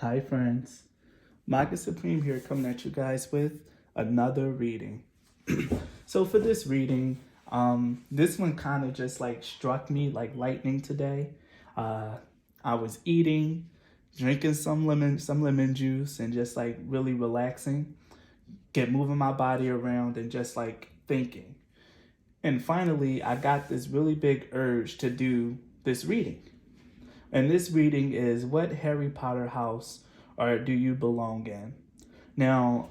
Hi friends, Micah Supreme here coming at you guys with another reading. So for this reading, this one kind of just like struck me like lightning today. I was eating, drinking some lemon juice and just like really relaxing, get moving my body around and just like thinking. And finally, I got this really big urge to do this reading. And this reading is what Harry Potter house or do you belong in? Now,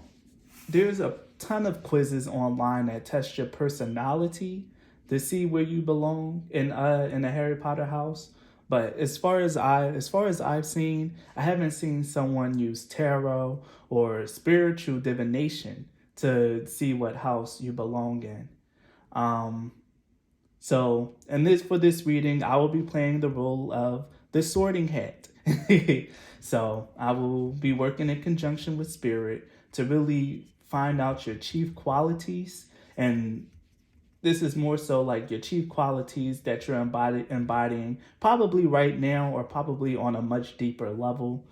there's a ton of quizzes online that test your personality to see where you belong in a Harry Potter house. But as far as I've seen, I haven't seen someone use tarot or spiritual divination to see what house you belong in. Um, so, and this for this reading, I will be playing the role of the sorting hat. So, I will be working in conjunction with Spirit to really find out your chief qualities. And this is more so like your chief qualities that you're embodying probably right now or probably on a much deeper level.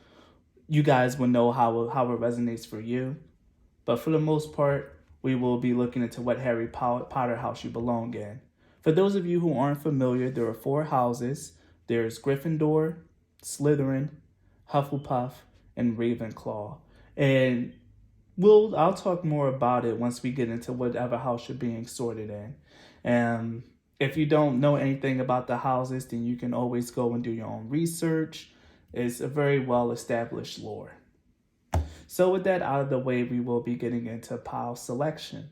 You guys will know how it resonates for you. But for the most part, we will be looking into what Harry Potter house you belong in. For those of you who aren't familiar, there are 4 houses. There's Gryffindor, Slytherin, Hufflepuff, and Ravenclaw. And I'll talk more about it once we get into whatever house you're being sorted in. And if you don't know anything about the houses, then you can always go and do your own research. It's a very well-established lore. So with that out of the way, we will be getting into pile selection.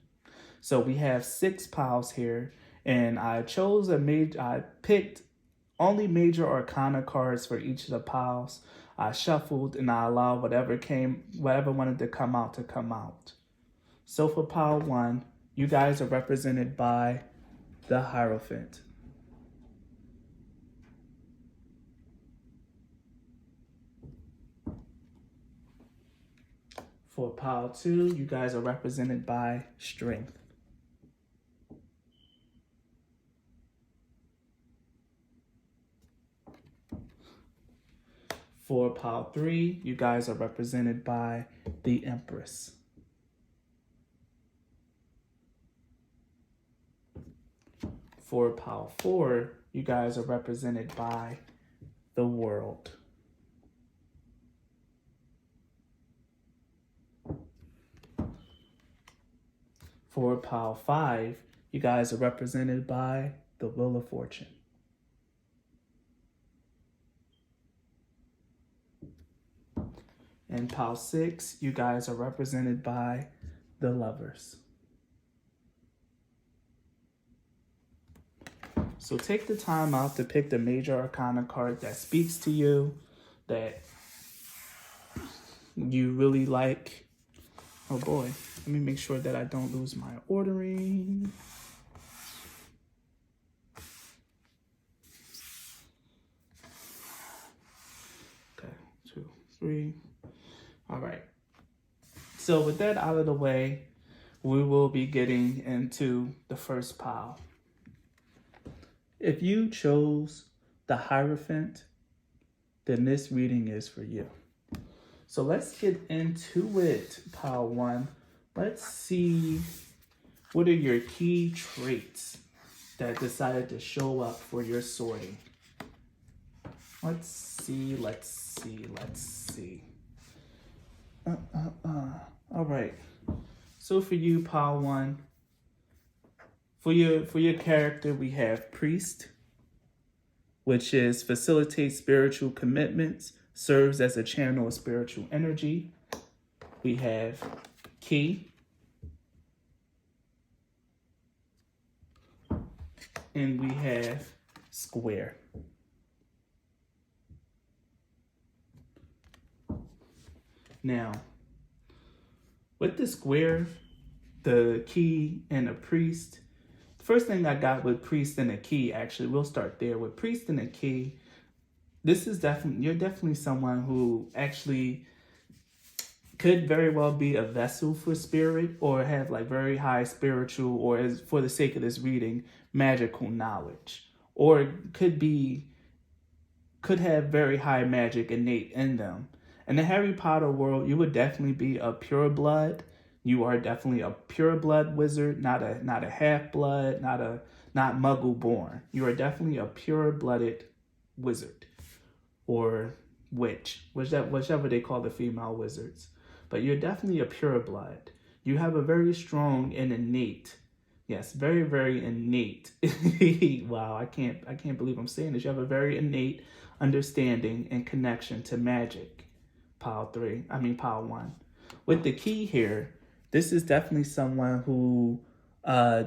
So we have 6 piles here, and I picked only major arcana cards for each of the piles. I shuffled and I allowed whatever wanted to come out to come out. So for pile 1, you guys are represented by the Hierophant. For pile 2, you guys are represented by Strength. For pile 3, you guys are represented by the Empress. For pile 4, you guys are represented by the World. For pile 5, you guys are represented by the Wheel of Fortune. In pile 6, you guys are represented by the Lovers. So take the time out to pick the major arcana card that speaks to you, that you really like. Oh boy, let me make sure that I don't lose my ordering. Okay, 2, 3. All right. So with that out of the way, we will be getting into the first pile. If you chose the Hierophant, then this reading is for you. So let's get into it, pile 1. Let's see what are your key traits that decided to show up for your sorting. Let's see. All right. So for you, pile 1, for your character, we have Priest, which is facilitates spiritual commitments, serves as a channel of spiritual energy. We have Key, and we have Square. Now, with the Square, the Key, and the Priest, the first thing I got with Priest and a Key, actually, we'll start there. With Priest and a Key, you're definitely someone who actually could very well be a vessel for spirit or have like very high spiritual, or as for the sake of this reading, magical knowledge, or could have very high magic innate in them. In the Harry Potter world, you would definitely be a pureblood. You are definitely a pureblood wizard, not a half blood, not Muggle born. You are definitely a pure blooded wizard or witch, whichever they call the female wizards. But you're definitely a pure blood. You have a very strong and innate, yes, very, very innate. Wow, I can't believe I'm saying this. You have a very innate understanding and connection to magic. Pile 1. With the key here, this is definitely someone who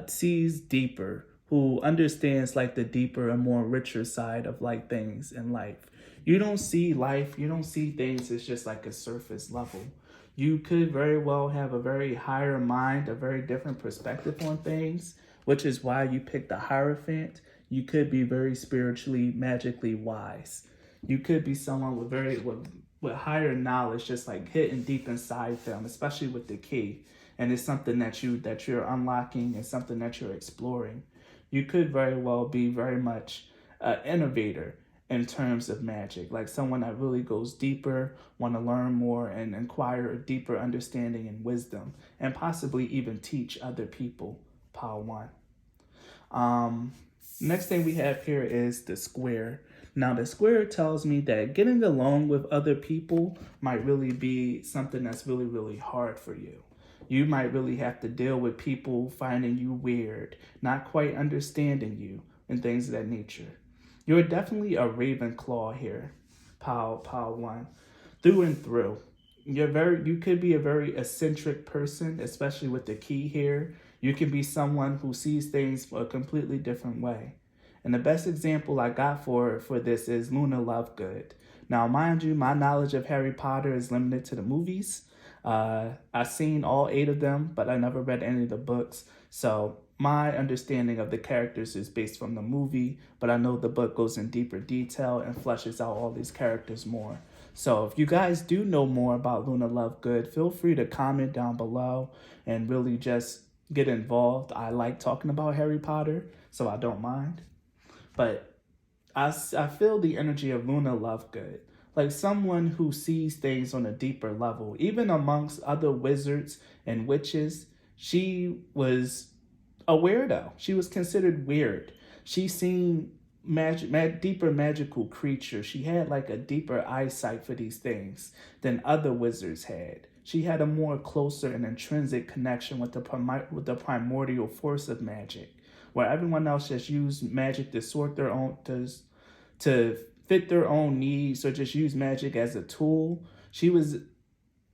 sees deeper, who understands like the deeper and more richer side of like things in life. You don't see life, you don't see things as just like a surface level. You could very well have a very higher mind, a very different perspective on things, which is why you picked the Hierophant. You could be very spiritually, magically wise. You could be someone with higher knowledge, just like hidden deep inside them, especially with the key. And it's something that you're unlocking and something that you're exploring. You could very well be very much an innovator in terms of magic, like someone that really goes deeper, want to learn more and acquire a deeper understanding and wisdom, and possibly even teach other people. Pile 1. Next thing we have here is the square. Now, the square tells me that getting along with other people might really be something that's really, really hard for you. You might really have to deal with people finding you weird, not quite understanding you, and things of that nature. You're definitely a Ravenclaw here, pile 1, through and through. You could be a very eccentric person, especially with the key here. You can be someone who sees things a completely different way. And the best example I got for this is Luna Lovegood. Now, mind you, my knowledge of Harry Potter is limited to the movies. I've seen all 8 of them, but I never read any of the books. So my understanding of the characters is based from the movie, but I know the book goes in deeper detail and fleshes out all these characters more. So if you guys do know more about Luna Lovegood, feel free to comment down below and really just get involved. I like talking about Harry Potter, so I don't mind. But I feel the energy of Luna Lovegood, like someone who sees things on a deeper level. Even amongst other wizards and witches, she was a weirdo. She was considered weird. She seen deeper magical creatures. She had like a deeper eyesight for these things than other wizards had. She had a more closer and intrinsic connection with the primordial force of magic, where everyone else just used magic to sort their own to fit their own needs or just use magic as a tool.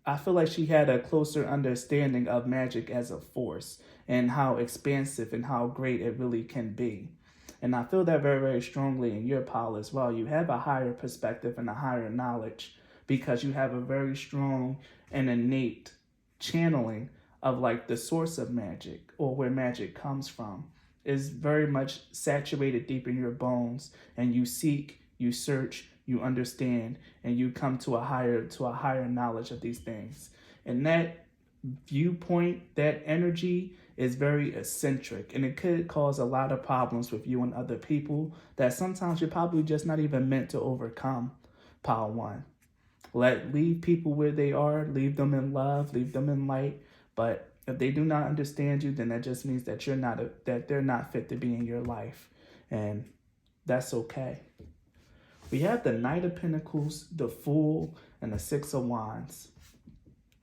I feel like she had a closer understanding of magic as a force and how expansive and how great it really can be. And I feel that very, very strongly in your pile as well. You have a higher perspective and a higher knowledge because you have a very strong and innate channeling of like the source of magic or where magic comes from is very much saturated deep in your bones, and you seek, you search, you understand, and you come to a higher knowledge of these things. And that viewpoint, that energy is very eccentric, and it could cause a lot of problems with you and other people that sometimes you're probably just not even meant to overcome. Pile 1. Leave people where they are, leave them in love, leave them in light, but if they do not understand you, then that just means that that they're not fit to be in your life, and that's okay. We have the Knight of Pentacles, the Fool, and the Six of Wands.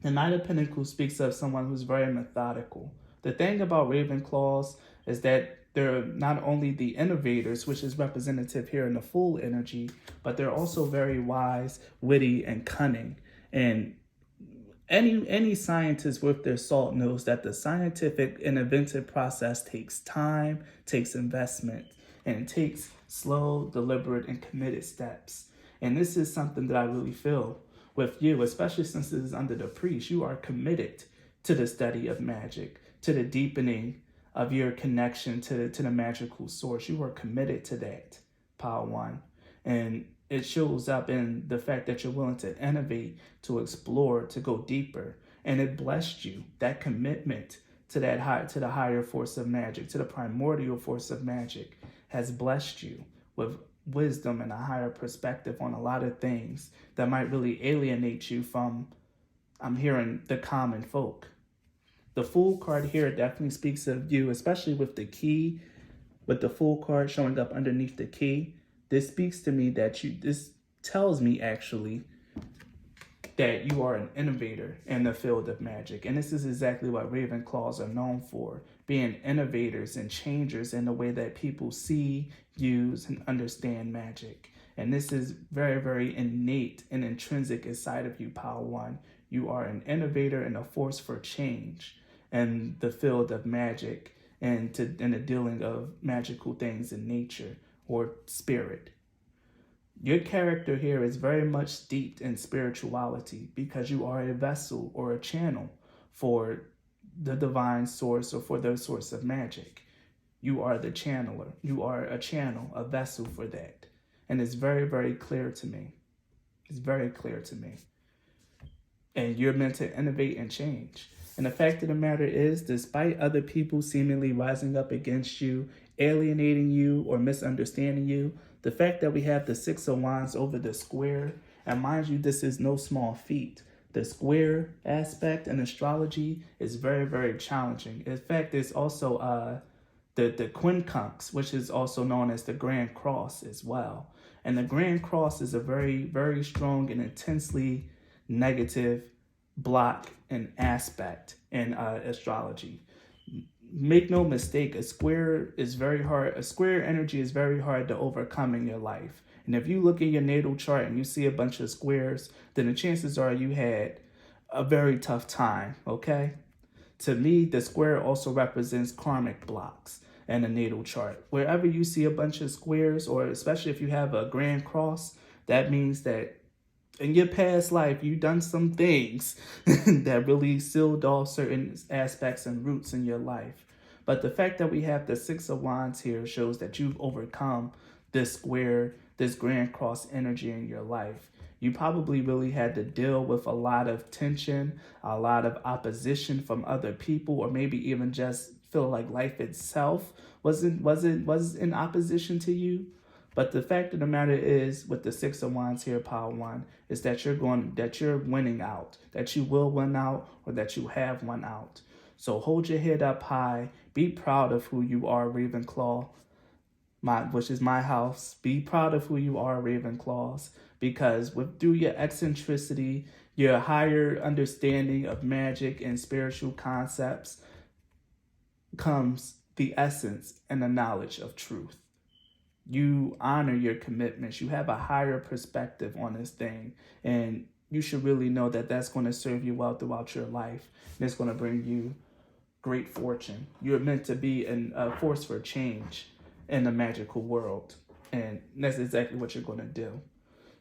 The Knight of Pentacles speaks of someone who's very methodical. The thing about Ravenclaws is that they're not only the innovators, which is representative here in the Fool energy, but they're also very wise, witty, and cunning. And any scientist worth their salt knows that the scientific and inventive process takes time, takes investment, and it takes slow, deliberate, and committed steps. And this is something that I really feel with you, especially since it is under the priest. You are committed to the study of magic, to the deepening of your connection to the magical source. You are committed to that, pile 1. And it shows up in the fact that you're willing to innovate, to explore, to go deeper. And it blessed you. That commitment to the higher force of magic, to the primordial force of magic, has blessed you with wisdom and a higher perspective on a lot of things that might really alienate you from, I'm hearing, the common folk. The Fool card here definitely speaks of you, especially with the key, with the Fool card showing up underneath the key. This speaks to me that this tells me actually that you are an innovator in the field of magic. And this is exactly what Ravenclaws are known for, being innovators and changers in the way that people see, use, and understand magic. And this is very, very innate and intrinsic inside of you, Power One. You are an innovator and a force for change in the field of magic and in the dealing of magical things in nature or spirit. Your character here is very much steeped in spirituality because you are a vessel or a channel for the divine source or for the source of magic. You are the channeler. You are a channel, a vessel for that. And it's very, very clear to me. It's very clear to me. And you're meant to innovate and change. And the fact of the matter is, despite other people seemingly rising up against you, alienating you, or misunderstanding you, the fact that we have the Six of Wands over the square, and mind you, this is no small feat. The square aspect in astrology is very, very challenging. In fact, there's also the quincunx, which is also known as the Grand Cross as well. And the Grand Cross is a very, very strong and intensely negative block and aspect in astrology. Make no mistake, a square is very hard. A square energy is very hard to overcome in your life. And if you look at your natal chart and you see a bunch of squares, then the chances are you had a very tough time, okay? To me, the square also represents karmic blocks in a natal chart. Wherever you see a bunch of squares, or especially if you have a grand cross, that means that in your past life, you've done some things that really sealed off certain aspects and roots in your life. But the fact that we have the Six of Wands here shows that you've overcome this square, this Grand Cross energy in your life. You probably really had to deal with a lot of tension, a lot of opposition from other people, or maybe even just feel like life itself was in opposition to you. But the fact of the matter is, with the Six of Wands here, Power One, is that you're winning out, that you will win out, or that you have won out. So hold your head up high. Be proud of who you are, Ravenclaw, which is my house. Be proud of who you are, Ravenclaws, because through your eccentricity, your higher understanding of magic and spiritual concepts comes the essence and the knowledge of truth. You honor your commitments. You have a higher perspective on this thing. And you should really know that that's going to serve you well throughout your life. And it's going to bring you great fortune. You're meant to be a force for change in the magical world. And that's exactly what you're going to do.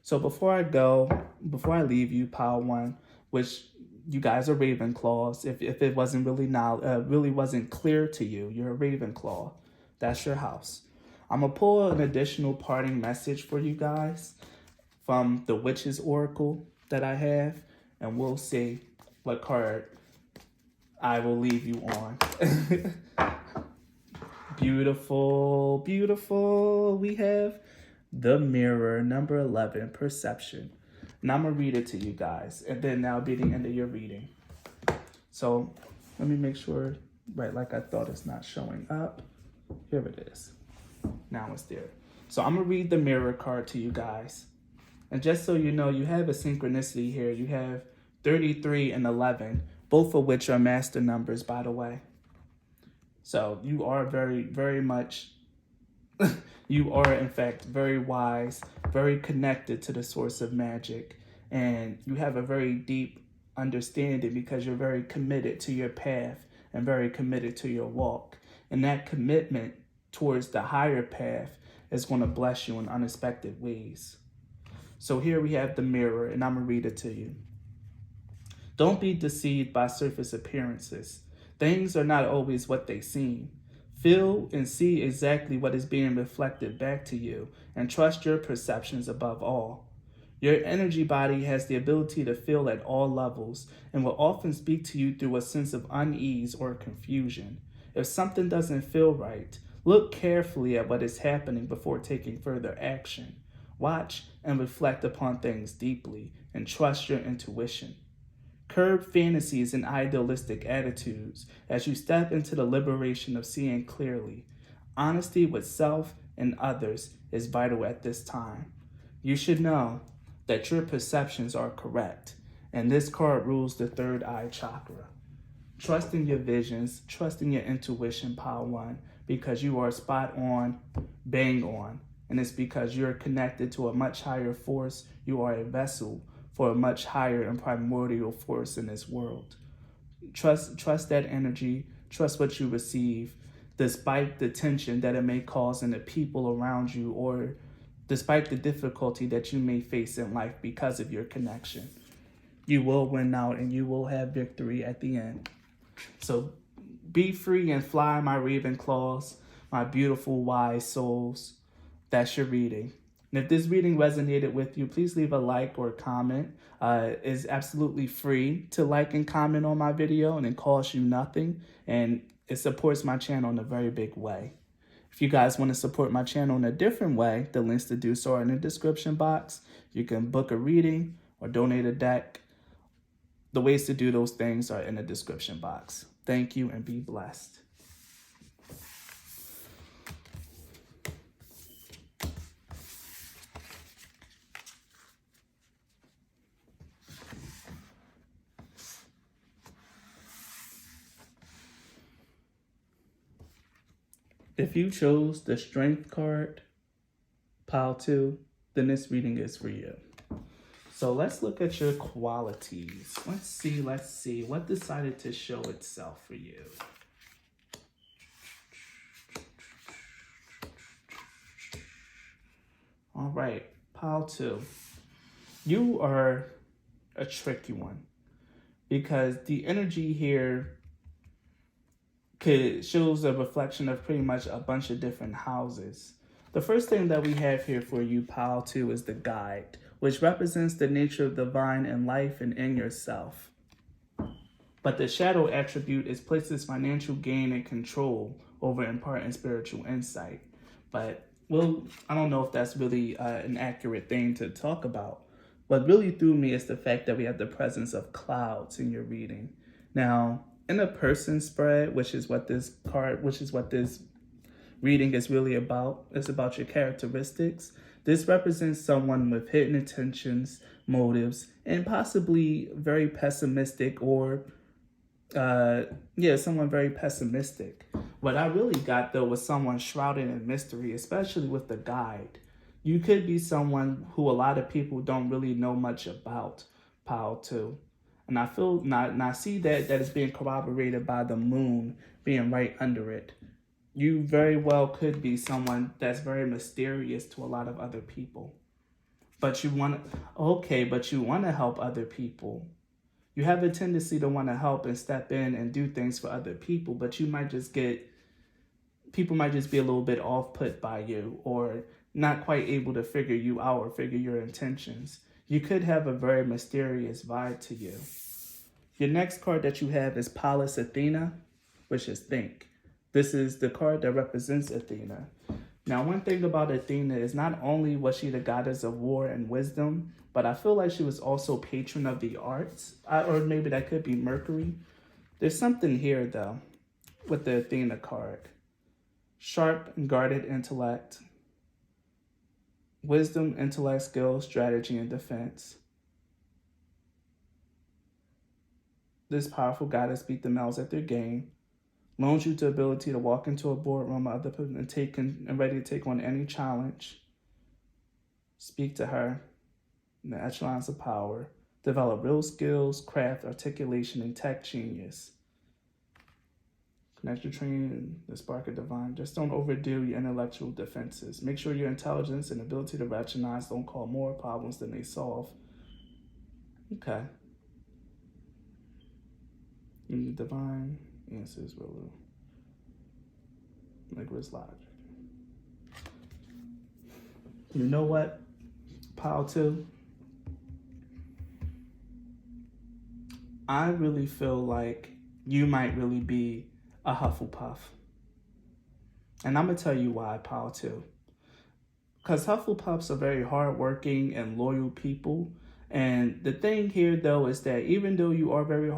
So before I leave you, Power One, which you guys are Ravenclaws, if it wasn't really wasn't clear to you, you're a Ravenclaw. That's your house. I'm going to pull an additional parting message for you guys from the Witch's Oracle that I have, and we'll see what card I will leave you on. Beautiful, beautiful. We have the Mirror, number 11, Perception. And I'm going to read it to you guys, and then that'll be the end of your reading. So let me make sure, right, like I thought, it's not showing up. Here it is. Now it's there. So I'm going to read the Mirror card to you guys. And just so you know, you have a synchronicity here. You have 33 and 11, both of which are master numbers, by the way. So you are very, very much, you are in fact very wise, very connected to the source of magic. And you have a very deep understanding because you're very committed to your path and very committed to your walk. And that commitment towards the higher path is going to bless you in unexpected ways. So here we have the Mirror, and I'm going to read it to you. Don't be deceived by surface appearances. Things are not always what they seem. Feel and see exactly what is being reflected back to you, and trust your perceptions above all. Your energy body has the ability to feel at all levels and will often speak to you through a sense of unease or confusion. If something doesn't feel right, Look carefully at what is happening before taking further action. Watch and reflect upon things deeply and trust your intuition. Curb fantasies and idealistic attitudes as you step into the liberation of seeing clearly. Honesty with self and others is vital at this time. You should know that your perceptions are correct, and this card rules the third eye chakra. Trust in your visions, trust in your intuition, Pile 1, because you are spot on, bang on, and it's because you're connected to a much higher force. You are a vessel for a much higher and primordial force in this world. Trust that energy, trust what you receive, despite the tension that it may cause in the people around you, or despite the difficulty that you may face in life because of your connection. You will win out and you will have victory at the end. So be free and fly, my raven claws, my beautiful wise souls. That's your reading. And if this reading resonated with you, please leave a like or a comment. It's absolutely free to like and comment on my video, and it costs you nothing. And it supports my channel in a very big way. If you guys want to support my channel in a different way, the links to do so are in the description box. You can book a reading or donate a deck. The ways to do those things are in the description box. Thank you and be blessed. If you chose the Strength card, Pile 2, then this reading is for you. So let's look at your qualities. Let's see. What decided to show itself for you? All right, Pile 2. You are a tricky one because the energy here shows a reflection of pretty much a bunch of different houses. The first thing that we have here for you, Pile 2, is the Guide, which represents the nature of divine in life and in yourself. But the shadow attribute is places financial gain and control over imparting spiritual insight. But I don't know if that's really an accurate thing to talk about. What really threw me is the fact that we have the presence of clouds in your reading. Now, in a person spread, which is what this reading is really about, it's about your characteristics. This represents someone with hidden intentions, motives, and possibly very pessimistic or, someone very pessimistic. What I really got, though, was someone shrouded in mystery, especially with the Guide. You could be someone who a lot of people don't really know much about, Pile 2. And I see that is being corroborated by the moon being right under it. You very well could be someone that's very mysterious to a lot of other people. But you want to help other people. You have a tendency to want to help and step in and do things for other people, but people might just be a little bit off-put by you or not quite able to figure you out or figure your intentions. You could have a very mysterious vibe to you. Your next card that you have is Pallas Athena, which is Think. This is the card that represents Athena. Now, one thing about Athena is not only was she the goddess of war and wisdom, but I feel like she was also patron of the arts, or maybe that could be Mercury. There's something here, though, with the Athena card. Sharp and guarded intellect, wisdom, intellect, skill, strategy, and defense. This powerful goddess beat the males at their game, loans you the ability to walk into a boardroom or other person and ready to take on any challenge. Speak to her in the echelons of power. Develop real skills, craft, articulation, and tech genius. Connect your training, the spark of divine. Just don't overdo your intellectual defenses. Make sure your intelligence and ability to rationalize don't cause more problems than they solve. Okay. Divine answers will rigorous logic. You know what, Pile 2? I really feel like you might really be a Hufflepuff. And I'm going to tell you why, pile two. Because Hufflepuffs are very hardworking and loyal people. And the thing here, though, is that even though you are very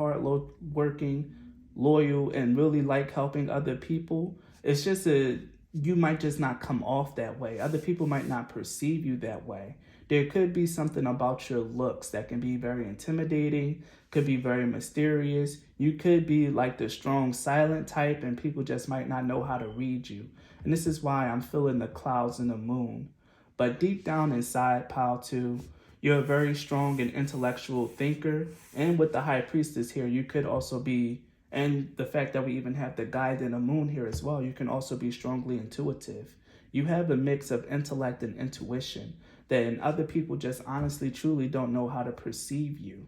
working, loyal, and really like helping other people, it's just you might just not come off that way. Other people might not perceive you that way. There could be something about your looks that can be very intimidating, could be very mysterious. You could be like the strong silent type, and people just might not know how to read you. And this is why I'm feeling the clouds and the moon. But deep down inside, pile two, you're a very strong and intellectual thinker. And with the high priestess here, you could also be, and the fact that we even have the guide and the moon here as well, you can also be strongly intuitive. You have a mix of intellect and intuition that other people just honestly, truly don't know how to perceive you.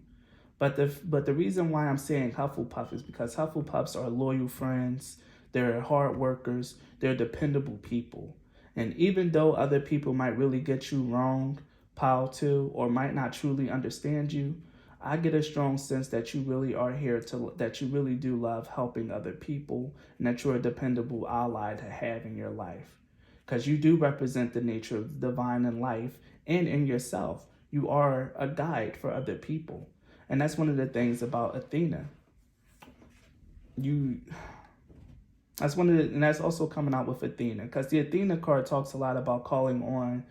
But the reason why I'm saying Hufflepuff is because Hufflepuffs are loyal friends, they're hard workers, they're dependable people. And even though other people might really get you wrong, pile two, or might not truly understand you, I get a strong sense that you really are here that you really do love helping other people and that you're a dependable ally to have in your life. Because you do represent the nature of the divine in life and in yourself. You are a guide for other people. And that's one of the things about Athena. And that's also coming out with Athena, because the Athena card talks a lot about calling on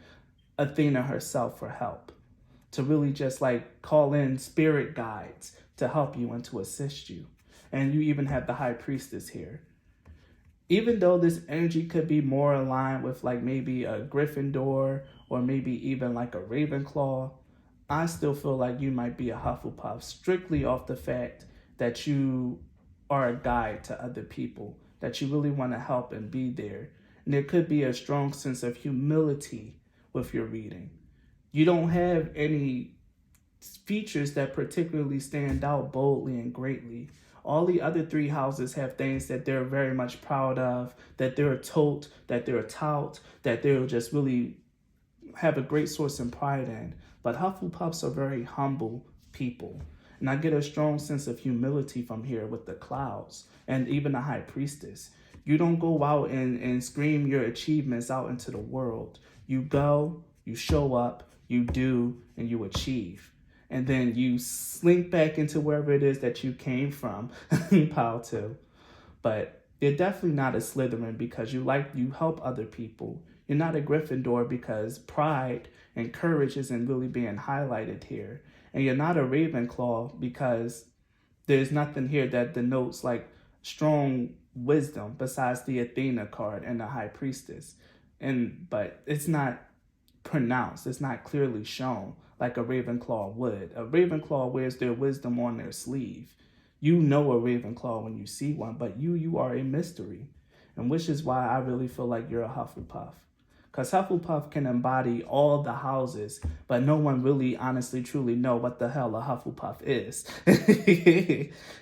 Athena herself for help, to really just like call in spirit guides to help you and to assist you. And you even have the high priestess here. Even though this energy could be more aligned with like maybe a Gryffindor or maybe even like a Ravenclaw, I still feel like you might be a Hufflepuff strictly off the fact that you are a guide to other people, that you really want to help and be there. And there could be a strong sense of humility with your reading. You don't have any features that particularly stand out boldly and greatly. All the other three houses have things that they're very much proud of, that they're a tout, that they'll just really have a great source of pride in. But Hufflepuffs are very humble people. And I get a strong sense of humility from here with the clouds and even the high priestess. You don't go out and scream your achievements out into the world. You go, you show up, you do, and you achieve. And then you slink back into wherever it is that you came from, pile two. But you're definitely not a Slytherin because you help other people. You're not a Gryffindor because pride and courage isn't really being highlighted here. And you're not a Ravenclaw because there's nothing here that denotes like strong wisdom besides the Athena card and the High Priestess. But it's not pronounced, it's not clearly shown like a Ravenclaw would. A Ravenclaw wears their wisdom on their sleeve. You know a Ravenclaw when you see one, but you are a mystery. And which is why I really feel like you're a Hufflepuff. Because Hufflepuff can embody all the houses, but no one really honestly truly know what the hell a Hufflepuff is.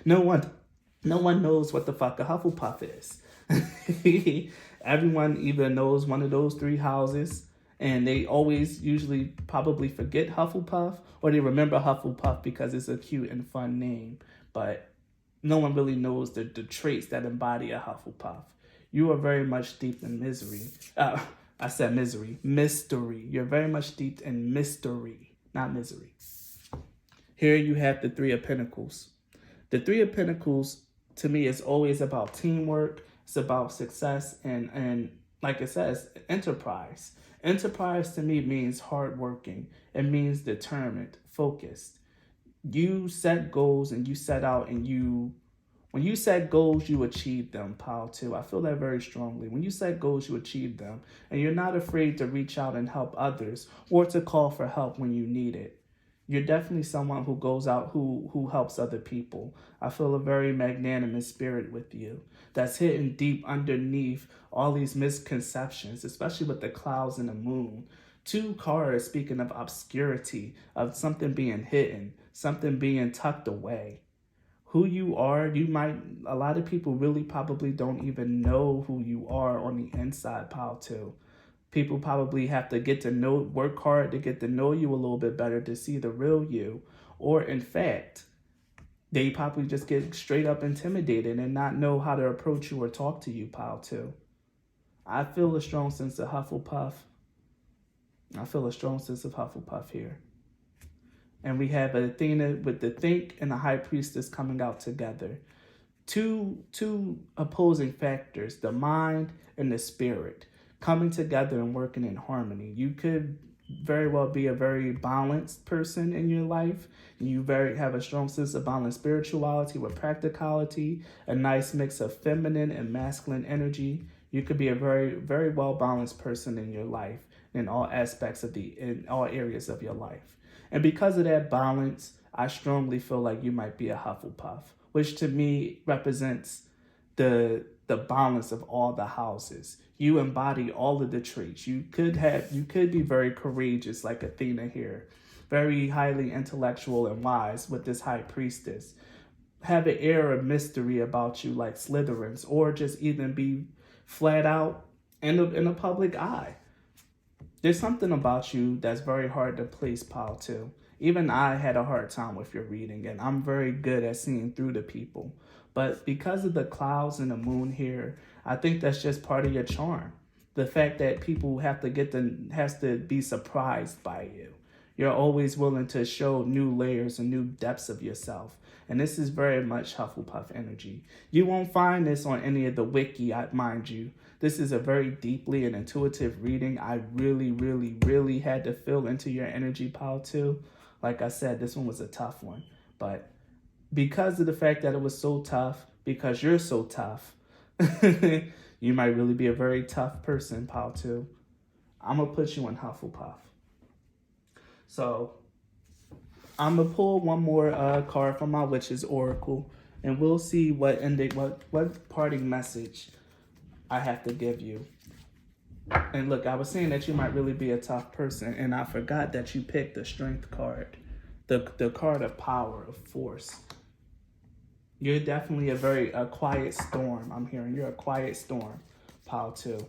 No one knows what the fuck a Hufflepuff is. Everyone either knows one of those three houses, and they always usually probably forget Hufflepuff, or they remember Hufflepuff because it's a cute and fun name. But no one really knows the traits that embody a Hufflepuff. You are very much steeped in misery. I said misery. Mystery. You're very much steeped in mystery, not misery. Here you have the Three of Pentacles. The Three of Pentacles, to me, is always about teamwork. It's about success and like it says, enterprise. Enterprise to me means hardworking. It means determined, focused. You set goals and you set out and when you set goals, you achieve them, pile two. I feel that very strongly. When you set goals, you achieve them. And you're not afraid to reach out and help others or to call for help when you need it. You're definitely someone who goes out, who helps other people. I feel a very magnanimous spirit with you that's hidden deep underneath all these misconceptions, especially with the clouds and the moon. Two cards speaking of obscurity, of something being hidden, something being tucked away. Who you are, a lot of people really probably don't even know who you are on the inside, pile two. People probably have to work hard to get to know you a little bit better to see the real you. Or in fact, they probably just get straight up intimidated and not know how to approach you or talk to you, pile two. I feel a strong sense of Hufflepuff. I feel a strong sense of Hufflepuff here. And we have Athena with the Think and the High Priestess coming out together. Two opposing factors, the mind and the spirit, coming together and working in harmony. You could very well be a very balanced person in your life. You have a strong sense of balanced spirituality with practicality, a nice mix of feminine and masculine energy. You could be a very, very well balanced person in your life in all aspects in all areas of your life. And because of that balance, I strongly feel like you might be a Hufflepuff, which to me represents the balance of all the houses. You embody all of the traits. You could be very courageous like Athena here, very highly intellectual and wise with this High Priestess. Have an air of mystery about you like Slytherins, or just even be flat out in a public eye. There's something about you that's very hard to place, pal, too. Even I had a hard time with your reading, and I'm very good at seeing through the people. But because of the clouds and the moon here, I think that's just part of your charm. The fact that people has to be surprised by you. You're always willing to show new layers and new depths of yourself. And this is very much Hufflepuff energy. You won't find this on any of the wiki, mind you. This is a very deeply and intuitive reading. I really, really, really had to feel into your energy, pal, too. Like I said, this one was a tough one. But because of the fact that it was so tough, because you're so tough, you might really be a very tough person, pal, too. I'm going to put you in Hufflepuff. So I'm going to pull one more card from my Witch's Oracle, and we'll see what parting message I have to give you. And look, I was saying that you might really be a tough person, and I forgot that you picked the Strength card, the card of power, of force. You're definitely a quiet storm. I'm hearing you're a quiet storm, pal, too.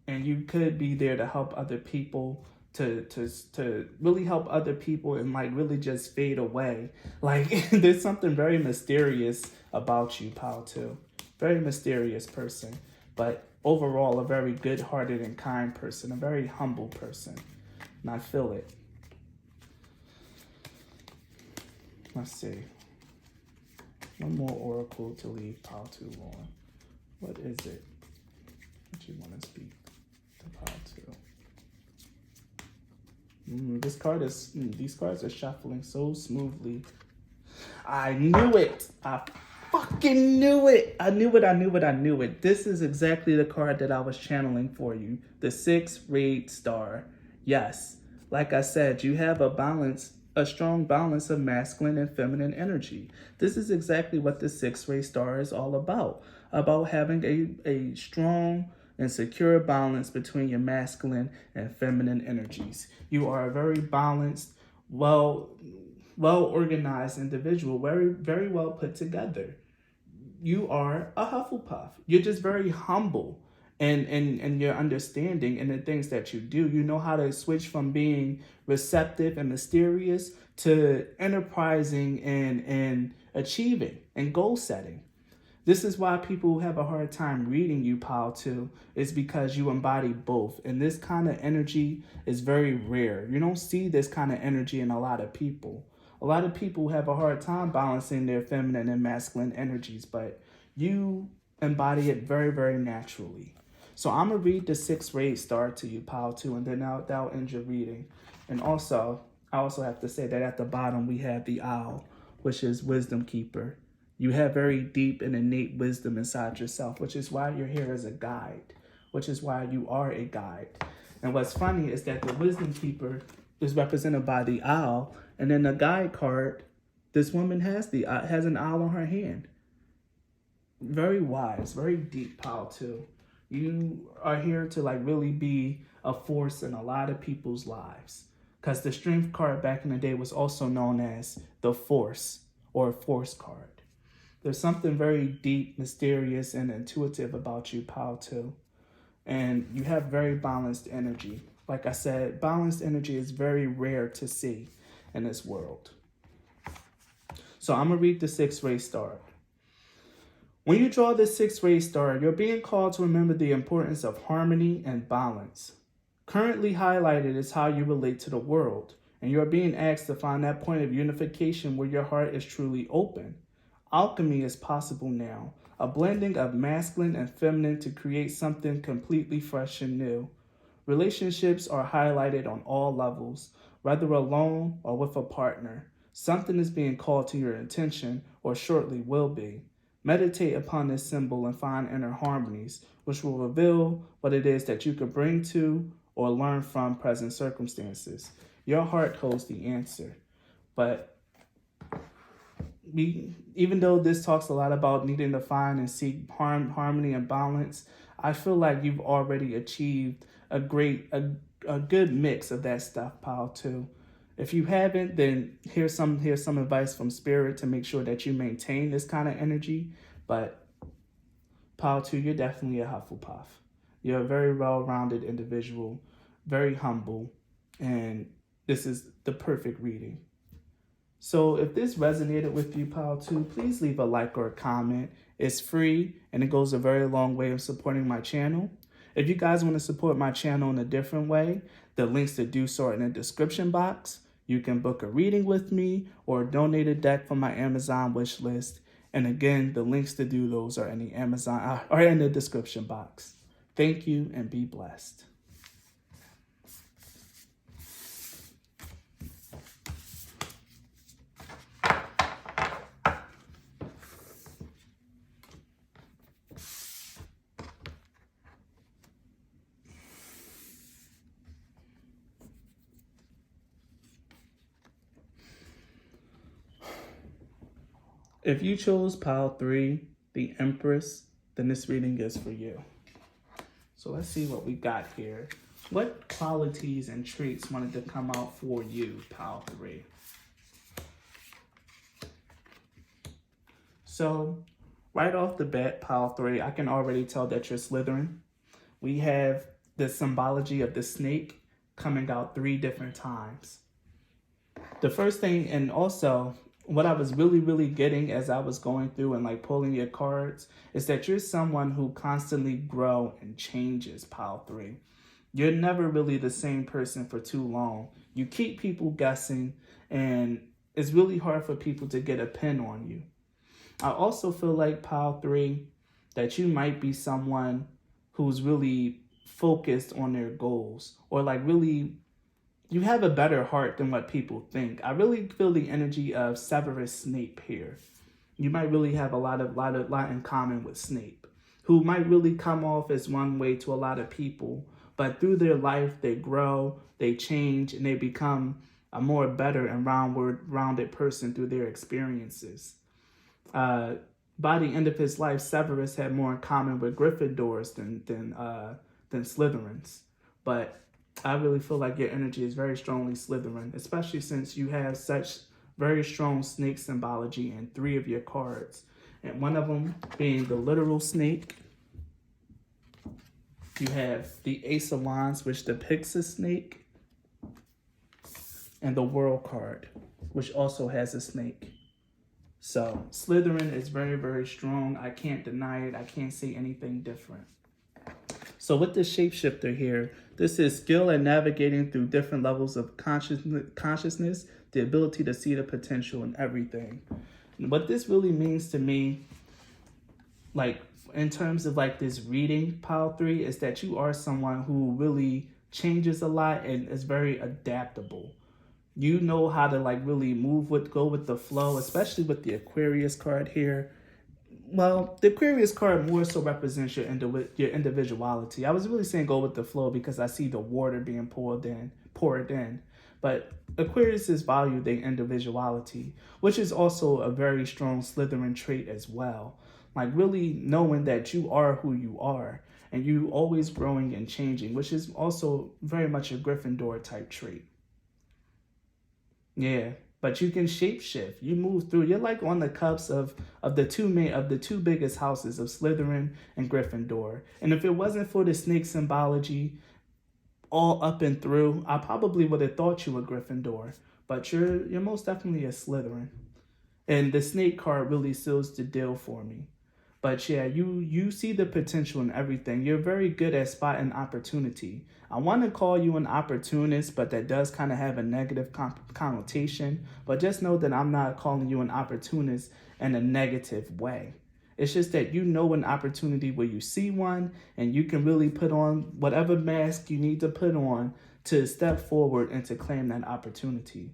And you could be there to help other people, to really help other people and like really just fade away. Like there's something very mysterious about you, pal, too. Very mysterious person, but overall a very good-hearted and kind person, a very humble person. And I feel it. Let's see. One more oracle to leave pile too long. What is it? What you want to speak to pile two? These cards are shuffling so smoothly. I knew it. I fucking knew it. I knew it. This is exactly the card that I was channeling for you. The 6-rayed star. Yes. Like I said, you have a strong balance of masculine and feminine energy. This is exactly what the 6-rayed star is all about. About having a strong and secure balance between your masculine and feminine energies. You are a very balanced, well-organized individual, very, very well put together. You are a Hufflepuff. You're just very humble and your understanding and the things that you do. You know how to switch from being receptive and mysterious to enterprising and achieving and goal setting. This is why people have a hard time reading you, pal, too. It's because you embody both. And this kind of energy is very rare. You don't see this kind of energy in a lot of people. A lot of people have a hard time balancing their feminine and masculine energies, but you embody it very, very naturally. So I'm going to read the 6-rayed star to you, pal, too, and then that'll end your reading. And also, I also have to say that at the bottom we have the owl, which is wisdom keeper. You have very deep and innate wisdom inside yourself, which is why you're here as a guide, which is why you are a guide. And what's funny is that the wisdom keeper is represented by the owl, and then the guide card, this woman has an owl on her hand. Very wise, very deep, pal, too. You are here to like really be a force in a lot of people's lives. Because the strength card back in the day was also known as the force or force card. There's something very deep, mysterious, and intuitive about you, pal, too. And you have very balanced energy. Like I said, balanced energy is very rare to see in this world. So I'm going to read the 6-rayed star. When you draw the sixth ray star, you're being called to remember the importance of harmony and balance. Currently highlighted is how you relate to the world, and you're being asked to find that point of unification where your heart is truly open. Alchemy is possible now, a blending of masculine and feminine to create something completely fresh and new. Relationships are highlighted on all levels, whether alone or with a partner. Something is being called to your attention, or shortly will be. Meditate upon this symbol and find inner harmonies, which will reveal what it is that you could bring to or learn from present circumstances. Your heart holds the answer. But even though this talks a lot about needing to find and seek harmony and balance, I feel like you've already achieved a good mix of that stuff, pile too. If you haven't, then here's some advice from Spirit to make sure that you maintain this kind of energy. But pile two, you're definitely a Hufflepuff. You're a very well-rounded individual, very humble, and this is the perfect reading. So if this resonated with you, pile two, please leave a like or a comment. It's free, and it goes a very long way of supporting my channel. If you guys want to support my channel in a different way, the links to do so are in the description box. You can book a reading with me or donate a deck from my Amazon wish list. And again, the links to do those are in the Amazon or in the description box. Thank you and be blessed. If you chose pile 3, the Empress, then this reading is for you. So let's see what we got here. What qualities and traits wanted to come out for you, pile 3? So right off the bat, pile 3, I can already tell that you're Slytherin. We have the symbology of the snake coming out 3 different times. The first thing, and also what I was really getting as I was going through and like pulling your cards, is that you're someone who constantly grow and changes, pile 3. You're never really the same person for too long. You keep people guessing, and it's really hard for people to get a pin on you. I also feel like, pile 3, that you might be someone who's really focused on their goals, or like really, you have a better heart than what people think. I really feel the energy of Severus Snape here. You might really have a lot in common with Snape, who might really come off as one way to a lot of people, but through their life, they grow, they change, and they become a more better and rounded person through their experiences. By the end of his life, Severus had more in common with Gryffindors than Slytherins. But I really feel like your energy is very strongly Slytherin, especially since you have such very strong snake symbology in 3 of your cards. And one of them being the literal snake. You have the Ace of Wands, which depicts a snake. And the World card, which also has a snake. So Slytherin is very strong. I can't deny it. I can't say anything different. So with the shapeshifter here, this is skill at navigating through different levels of consciousness, the ability to see the potential in everything. And what this really means to me, like in terms of like this reading, pile 3, is that you are someone who really changes a lot and is very adaptable. You know how to like really go with the flow, especially with the Aquarius card here. Well, the Aquarius card more so represents your individuality. I was really saying go with the flow because I see the water being poured in. But Aquariuses value their individuality, which is also a very strong Slytherin trait as well. Like really knowing that you are who you are and you always growing and changing, which is also very much a Gryffindor type trait. Yeah. But you can shapeshift. You move through. You're like on the cups of the two biggest houses of Slytherin and Gryffindor. And if it wasn't for the snake symbology all up and through, I probably would have thought you were Gryffindor. But you're most definitely a Slytherin. And the snake card really seals the deal for me. But yeah, you see the potential in everything. You're very good at spotting opportunity. I want to call you an opportunist, but that does kind of have a negative connotation. But just know that I'm not calling you an opportunist in a negative way. It's just that you know an opportunity where you see one and you can really put on whatever mask you need to put on to step forward and to claim that opportunity.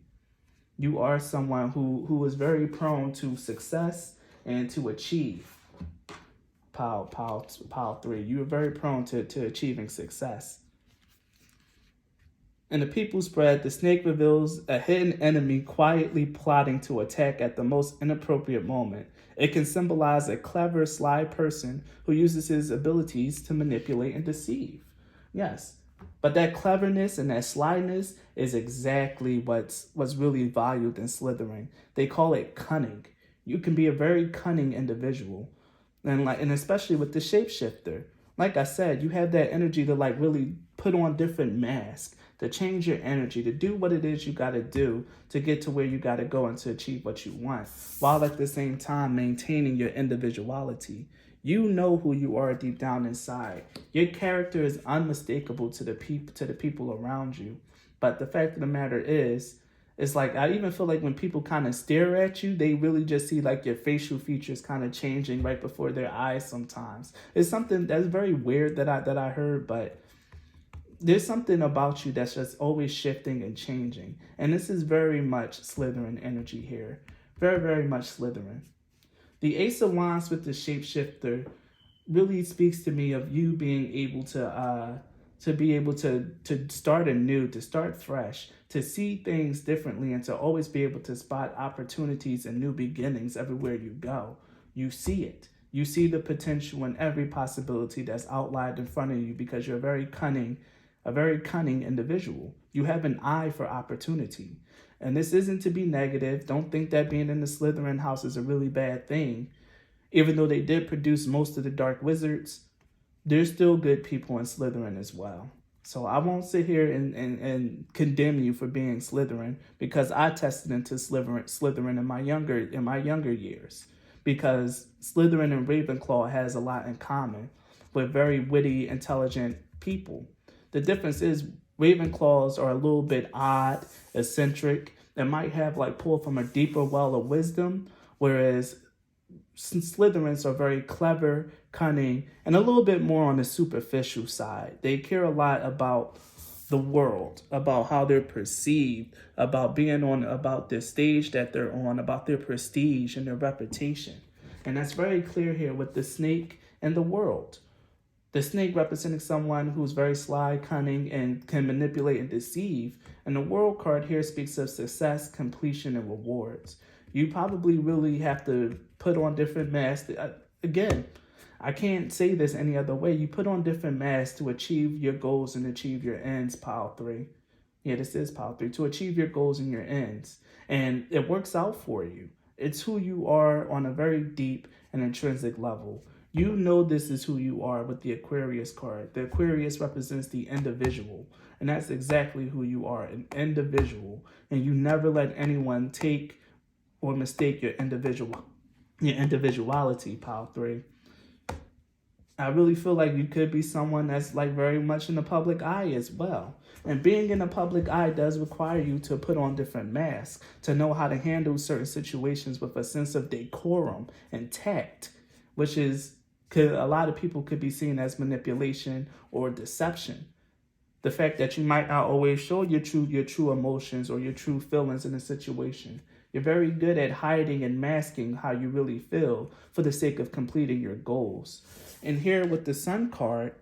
You are someone who is very prone to success and to achieve. Pile 3. You are very prone to achieving success. In the people spread, the snake reveals a hidden enemy quietly plotting to attack at the most inappropriate moment. It can symbolize a clever, sly person who uses his abilities to manipulate and deceive. Yes, but that cleverness and that slyness is exactly what's really valued in Slytherin. They call it cunning. You can be a very cunning individual. And especially with the shapeshifter. Like I said, you have that energy to really put on different masks, to change your energy, to do what it is you got to do to get to where you got to go and to achieve what you want, while at the same time maintaining your individuality. You know who you are deep down inside. Your character is unmistakable to the people around you. But the fact of the matter is, it's like, I even feel like when people kind of stare at you, they really just see your facial features kind of changing right before their eyes sometimes. It's something that's very weird that I heard, but there's something about you that's just always shifting and changing. And this is very much Slytherin energy here. Very, very much Slytherin. The Ace of Wands with the shapeshifter really speaks to me of you being able to be able to start anew, to start fresh, to see things differently, and to always be able to spot opportunities and new beginnings everywhere you go. You see it. You see the potential in every possibility that's outlined in front of you because you're a very cunning individual. You have an eye for opportunity. And this isn't to be negative. Don't think that being in the Slytherin house is a really bad thing. Even though they did produce most of the dark wizards, there's still good people in Slytherin as well. So I won't sit here and condemn you for being Slytherin, because I tested into Slytherin in my younger years. Because Slytherin and Ravenclaw has a lot in common with very witty, intelligent people. The difference is Ravenclaws are a little bit odd, eccentric, and might have pull from a deeper well of wisdom, whereas Slytherins are very clever, cunning, and a little bit more on the superficial side. They care a lot about the world, about how they're perceived, about about the stage that they're on, about their prestige and their reputation. And that's very clear here with the snake and the world. The snake representing someone who's very sly, cunning, and can manipulate and deceive. And the world card here speaks of success, completion, and rewards. You probably really have to put on different masks. Again, I can't say this any other way. You put on different masks to achieve your goals and achieve your ends, pile 3. Yeah, this is pile 3. To achieve your goals and your ends. And it works out for you. It's who you are on a very deep and intrinsic level. You know this is who you are with the Aquarius card. The Aquarius represents the individual. And that's exactly who you are, an individual. And you never let anyone take or mistake your individuality, pile 3. I really feel like you could be someone that's very much in the public eye as well. And being in the public eye does require you to put on different masks, to know how to handle certain situations with a sense of decorum and tact, which is, a lot of people could be seen as manipulation or deception. The fact that you might not always show your true emotions or your true feelings in a situation. You're very good at hiding and masking how you really feel for the sake of completing your goals. And here with the Sun card,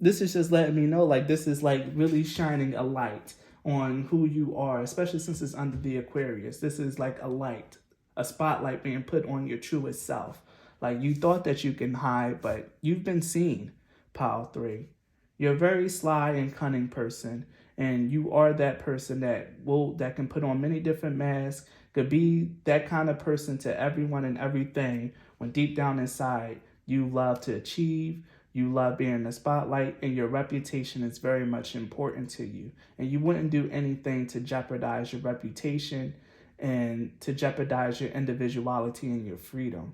this is just letting me know this is really shining a light on who you are, especially since it's under the Aquarius. This is a light, a spotlight being put on your truest self. You thought that you can hide, but you've been seen, pile 3. You're a very sly and cunning person, and you are that person that can put on many different masks, could be that kind of person to everyone and everything, when deep down inside, you love to achieve, you love being in the spotlight, and your reputation is very much important to you. And you wouldn't do anything to jeopardize your reputation and to jeopardize your individuality and your freedom.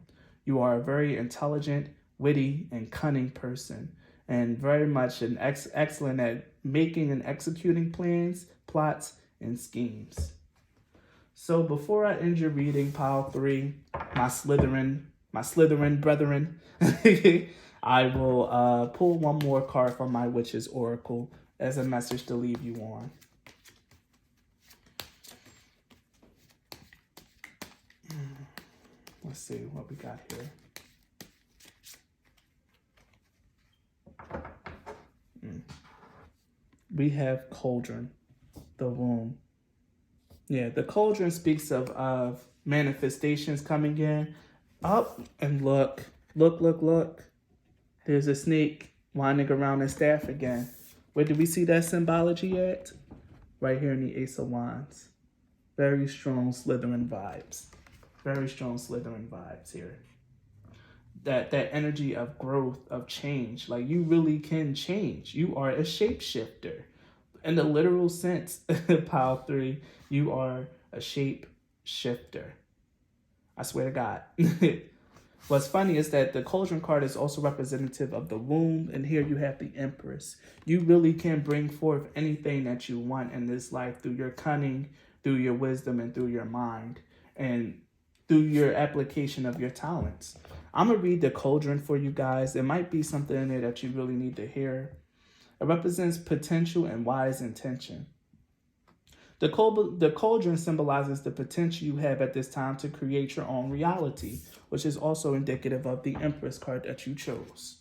You are a very intelligent, witty, and cunning person, and very much an excellent at making and executing plans, plots, and schemes. So before I end your reading, pile 3, my Slytherin brethren, I will pull one more card from my Witch's Oracle as a message to leave you on. Let's see what we got here. We have Cauldron, the womb. Yeah, the Cauldron speaks of manifestations coming in. Up and look. There's a snake winding around a staff again. Where do we see that symbology at? Right here in the Ace of Wands. Very strong Slytherin vibes. Very strong Slytherin vibes here. That energy of growth, of change. Like, you really can change. You are a shapeshifter. In the literal sense, pile 3, you are a shapeshifter. I swear to God. What's funny is that the Cauldron card is also representative of the womb, and here you have the Empress. You really can bring forth anything that you want in this life through your cunning, through your wisdom, and through your mind, and through your application of your talents. I'm going to read the Cauldron for you guys. There might be something in there that you really need to hear. It represents potential and wise intention. The Cauldron symbolizes the potential you have at this time to create your own reality, which is also indicative of the Empress card that you chose.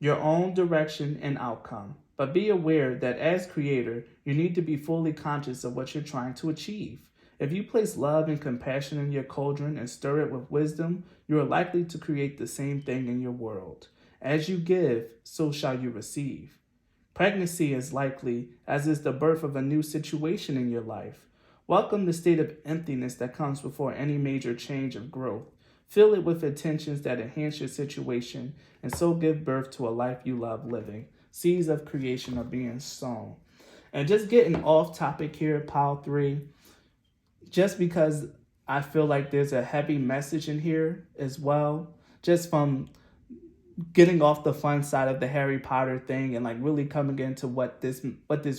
Your own direction and outcome. But be aware that as creator, you need to be fully conscious of what you're trying to achieve. If you place love and compassion in your cauldron and stir it with wisdom, you are likely to create the same thing in your world. As you give, so shall you receive. Pregnancy is likely, as is the birth of a new situation in your life. Welcome the state of emptiness that comes before any major change of growth. Fill it with intentions that enhance your situation, and so give birth to a life you love living. Seeds of creation are being sown. And just getting off topic here, pile 3, just because I feel like there's a heavy message in here as well, just from getting off the fun side of the Harry Potter thing and like really coming into what this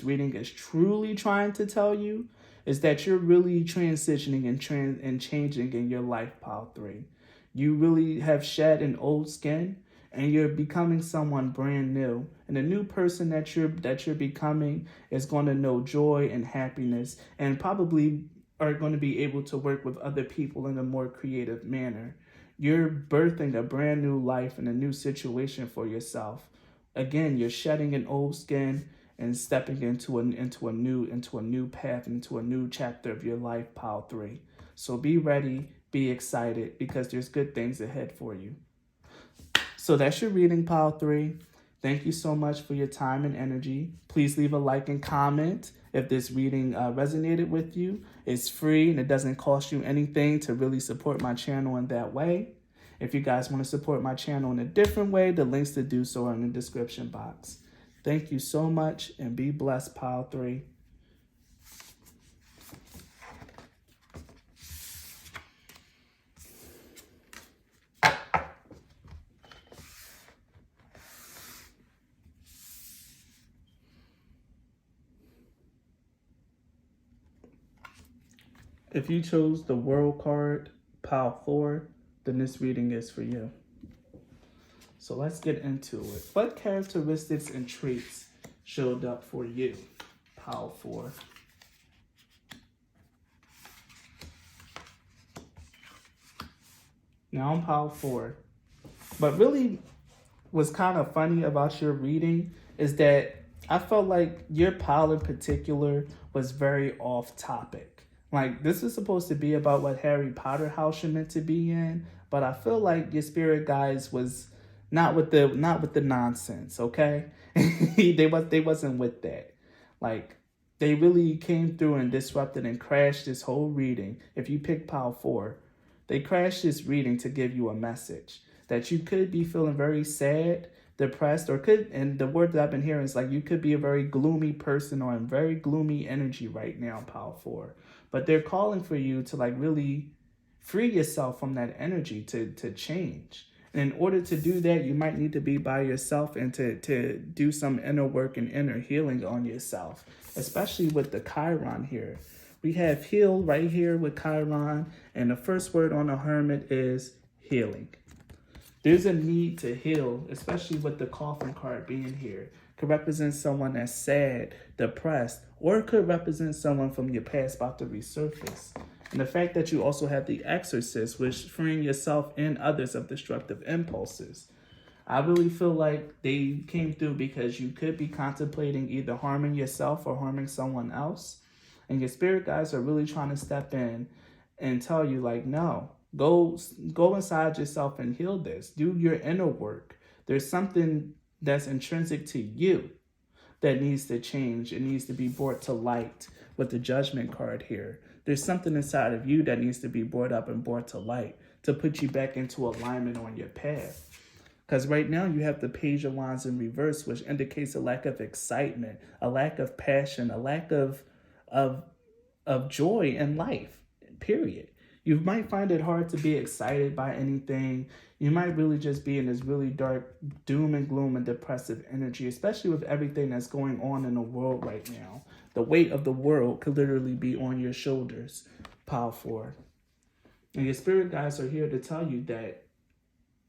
reading is truly trying to tell you, is that you're really transitioning and changing in your life, pile 3. You really have shed an old skin and you're becoming someone brand new. And the new person that you're becoming is going to know joy and happiness, and probably are going to be able to work with other people in a more creative manner. You're birthing a brand new life and a new situation for yourself. Again, you're shedding an old skin and stepping into a new path, into a new chapter of your life, pile 3. So be ready, be excited, because there's good things ahead for you. So that's your reading, pile 3. Thank you so much for your time and energy. Please leave a like and comment if this reading resonated with you. It's free and it doesn't cost you anything to really support my channel in that way. If you guys want to support my channel in a different way, the links to do so are in the description box. Thank you so much and be blessed, pile 3. If you chose the World card, pile 4, then this reading is for you. So let's get into it. What characteristics and traits showed up for you, pile 4? Now I'm pile 4. But really what's kind of funny about your reading is that I felt like your pile in particular was very off topic. Like, this is supposed to be about what Harry Potter house you're meant to be in, but I feel like your spirit guides was not with the nonsense, okay? they wasn't with that. Like, they really came through and disrupted and crashed this whole reading. If you pick pile 4, they crashed this reading to give you a message that you could be feeling very sad, depressed, and the word that I've been hearing is like you could be a very gloomy person or in very gloomy energy right now, pile 4. But they're calling for you to like really free yourself from that energy to change. And in order to do that, you might need to be by yourself and to do some inner work and inner healing on yourself, especially with the Chiron here. We have heal right here with Chiron, and the first word on the Hermit is healing. There's a need to heal, especially with the coffin card being here. Could represent someone that's sad, depressed, or it could represent someone from your past about to resurface. And the fact that you also have the Exorcist, which freeing yourself and others of destructive impulses. I really feel like they came through because you could be contemplating either harming yourself or harming someone else. And your spirit guides are really trying to step in and tell you, like, no, go inside yourself and heal this. Do your inner work. There's something that's intrinsic to you that needs to change. It needs to be brought to light with the Judgment card here. There's something inside of you that needs to be brought up and brought to light to put you back into alignment on your path. Because right now you have the Page of Wands in reverse, which indicates a lack of excitement, a lack of passion, a lack of joy in life, period. You might find it hard to be excited by anything. You might really just be in this really dark doom and gloom and depressive energy, especially with everything that's going on in the world right now. The weight of the world could literally be on your shoulders, Power 4. And your spirit guides are here to tell you that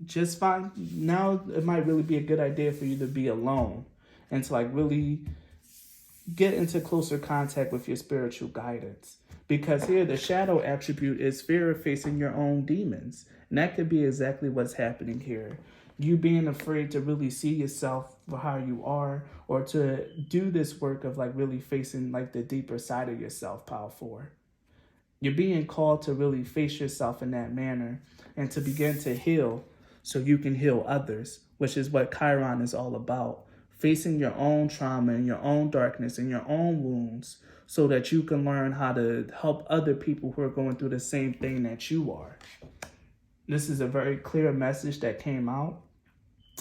just fine. Now it might really be a good idea for you to be alone and to like really get into closer contact with your spiritual guidance. Because here the shadow attribute is fear of facing your own demons. And that could be exactly what's happening here. You being afraid to really see yourself for how you are, or to do this work of like really facing like the deeper side of yourself, Power 4. You're being called to really face yourself in that manner and to begin to heal so you can heal others, which is what Chiron is all about. Facing your own trauma and your own darkness and your own wounds so that you can learn how to help other people who are going through the same thing that you are. This is a very clear message that came out.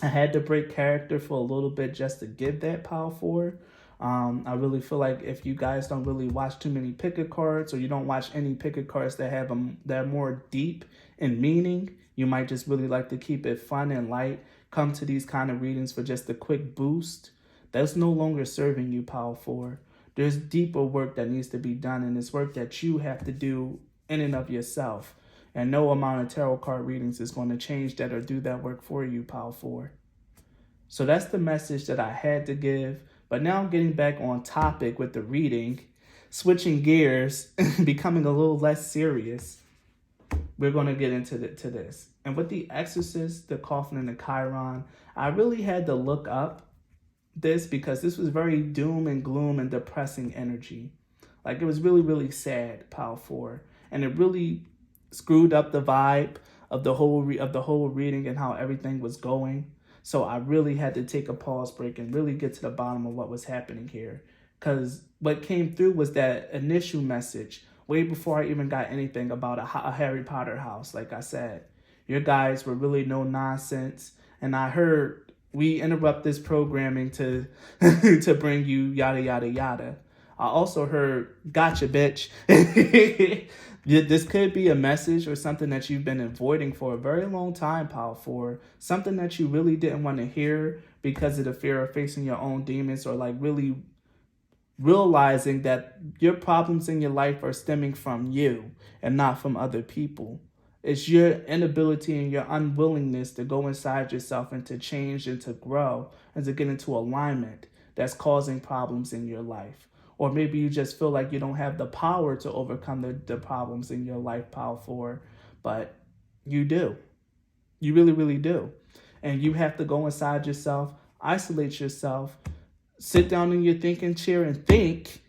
I had to break character for a little bit just to give that, Power 4. I really feel like if you guys don't really watch too many picket cards, or you don't watch any picket cards that have that are more deep in meaning, you might just really like to keep it fun and light. Come to these kind of readings for just a quick boost. That's no longer serving you, Power 4. There's deeper work that needs to be done, and it's work that you have to do in and of yourself. And no amount of tarot card readings is going to change that or do that work for you, Power 4. So that's the message that I had to give. But now I'm getting back on topic with the reading, switching gears, becoming a little less serious. We're going to get into this. And with the Exorcist, the Coffin, and the Chiron, I really had to look up this because this was very doom and gloom and depressing energy. Like, it was really, really sad, Power 4. And it really screwed up the vibe of the whole reading and how everything was going. So I really had to take a pause break and really get to the bottom of what was happening here. Because what came through was that initial message way before I even got anything about a Harry Potter house. Like I said, your guys were really no nonsense. And I heard we interrupt this programming to to bring you yada, yada, yada. I also heard, gotcha, bitch. This could be a message or something that you've been avoiding for a very long time, Power 4. Something that you really didn't want to hear because of the fear of facing your own demons, or like really realizing that your problems in your life are stemming from you and not from other people. It's your inability and your unwillingness to go inside yourself and to change and to grow and to get into alignment that's causing problems in your life. Or maybe you just feel like you don't have the power to overcome the problems in your life, Power 4. But you do. You really, really do. And you have to go inside yourself, isolate yourself, sit down in your thinking chair and think,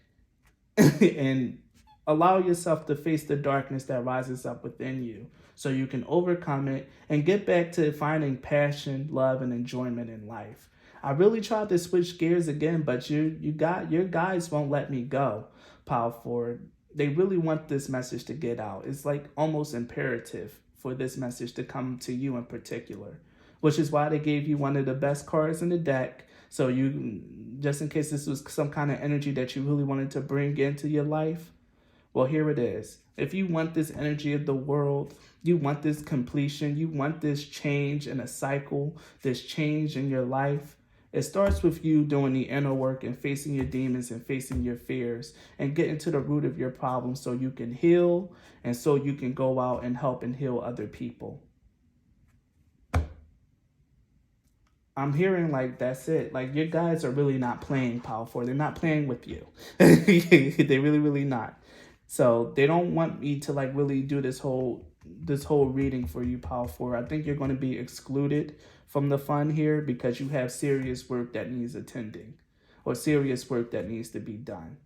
and allow yourself to face the darkness that rises up within you so you can overcome it and get back to finding passion, love, and enjoyment in life. I really tried to switch gears again, but your guys won't let me go, Power 4. They really want this message to get out. It's like almost imperative for this message to come to you in particular, which is why they gave you one of the best cards in the deck. So you, just in case this was some kind of energy that you really wanted to bring into your life, Well, here it is. If you want this energy of the world, you want this completion, you want this change in a cycle, this change in your life, it starts with you doing the inner work and facing your demons and facing your fears and getting to the root of your problem so you can heal and so you can go out and help and heal other people. I'm hearing like that's it. Like your guys are really not playing Power 4. They're not playing with you. They really not. So they don't want me to like really do this whole reading for you, Power 4. I think you're going to be excluded from the fun here because you have serious work that needs attending or serious work that needs to be done.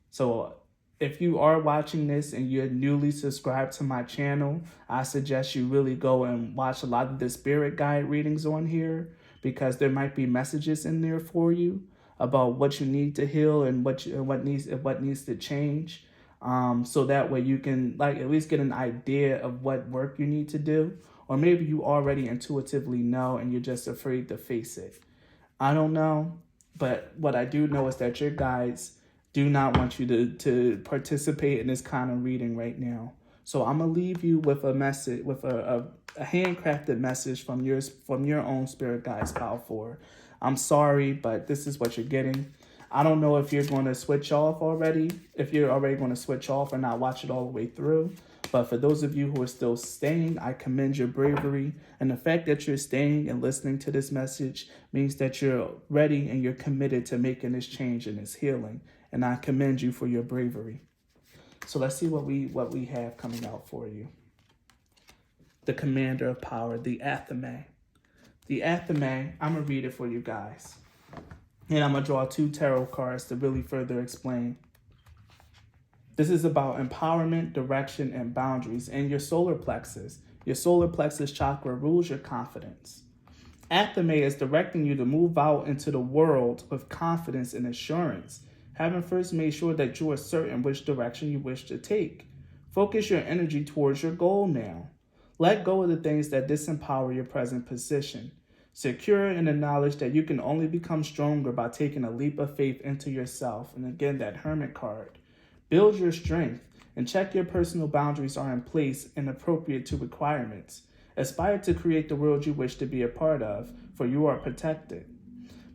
So if you are watching this and you're newly subscribed to my channel, I suggest you really go and watch a lot of the spirit guide readings on here because there might be messages in there for you about what you need to heal and what needs to change. So that way you can like at least get an idea of what work you need to do, or maybe you already intuitively know and you're just afraid to face it. I don't know, but what I do know is that your guides do not want you to participate in this kind of reading right now. So I'm gonna leave you with a message, with a handcrafted message from your own spirit guides, Power 4. I'm sorry, but this is what you're getting. I don't know if you're going to switch off already, if you're already going to switch off and not watch it all the way through. But for those of you who are still staying, I commend your bravery. And the fact that you're staying and listening to this message means that you're ready and you're committed to making this change and this healing. And I commend you for your bravery. So let's see what we have coming out for you. The Commander of Power, the Athame. The Athame, I'm going to read it for you guys. And I'm going to draw 2 tarot cards to really further explain. This is about empowerment, direction, and boundaries. And your solar plexus chakra rules your confidence. Athame is directing you to move out into the world with confidence and assurance, having first made sure that you are certain which direction you wish to take. Focus your energy towards your goal now. Let go of the things that disempower your present position. Secure in the knowledge that you can only become stronger by taking a leap of faith into yourself. And again, that Hermit card. Build your strength and check your personal boundaries are in place and appropriate to requirements. Aspire to create the world you wish to be a part of, for you are protected.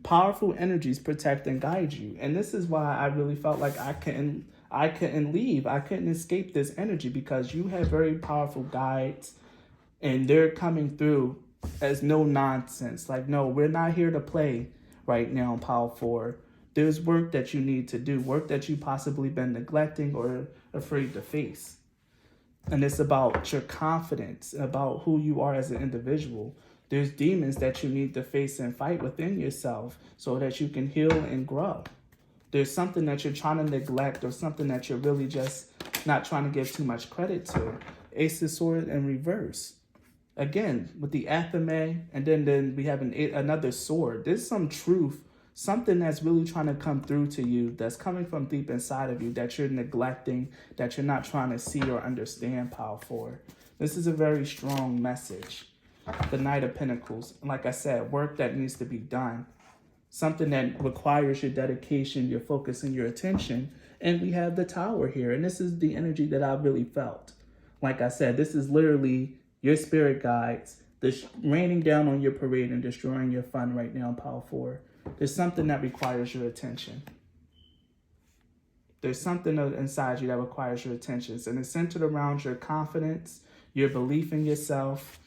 Powerful energies protect and guide you. And this is why I really felt like I couldn't leave. I couldn't escape this energy because you have very powerful guides and they're coming through as no nonsense. Like, no, we're not here to play right now, Power 4. There's work that you need to do, work that you possibly been neglecting or afraid to face. And it's about your confidence, about who you are as an individual. There's demons that you need to face and fight within yourself so that you can heal and grow. There's something that you're trying to neglect or something that you're really just not trying to give too much credit to. Ace of Swords in reverse. Again, with the Athame, and then we have another sword. There's some truth, something that's really trying to come through to you, that's coming from deep inside of you, that you're neglecting, that you're not trying to see or understand, Power 4. This is a very strong message. The Knight of Pentacles. Like I said, work that needs to be done. Something that requires your dedication, your focus, and your attention. And we have the Tower here. And this is the energy that I really felt. Like I said, this is literally your spirit guides, raining down on your parade and destroying your fun right now, Power 4. There's something that requires your attention. There's something inside you that requires your attention. And it's centered around your confidence, your belief in yourself,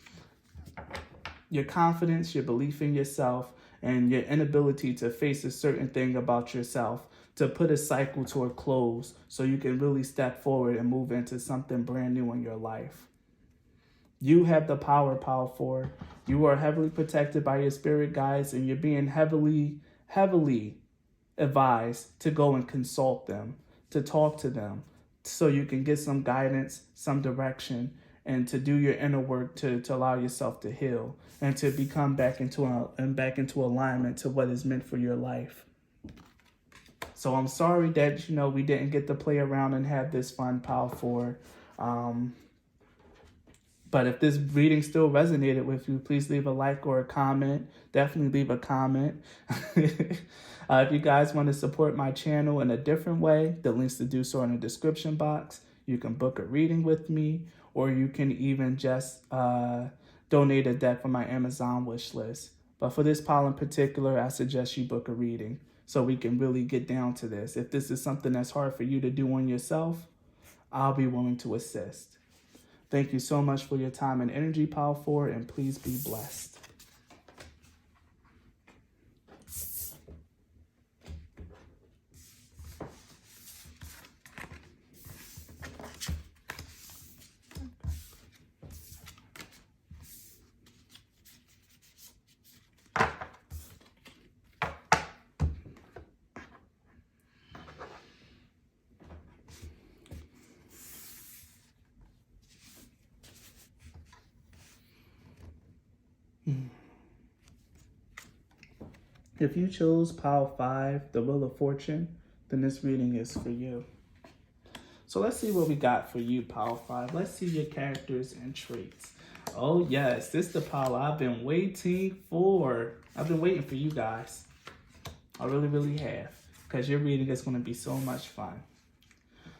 your confidence, your belief in yourself, and your inability to face a certain thing about yourself, to put a cycle to a close so you can really step forward and move into something brand new in your life. You have the power, Power 4. You are heavily protected by your spirit guides, and you're being heavily advised to go and consult them, to talk to them, so you can get some guidance, some direction, and to do your inner work to allow yourself to heal and to become back into alignment to what is meant for your life. So I'm sorry that, we didn't get to play around and have this fun, Power 4. But if this reading still resonated with you, please leave a like or a comment. Definitely leave a comment. If you guys want to support my channel in a different way, the links to do so are in the description box. You can book a reading with me, or you can even just donate a deck from my Amazon wish list. But for this pile in particular, I suggest you book a reading so we can really get down to this. If this is something that's hard for you to do on yourself, I'll be willing to assist. Thank you so much for your time and energy, Pile 4, and please be blessed. If you chose Pile 5, the Wheel of Fortune, then this reading is for you. So let's see what we got for you, Pile 5. Let's see your characters and traits. Oh yes, this is the pile I've been waiting for. I've been waiting for you guys. I really have. Because your reading is going to be so much fun.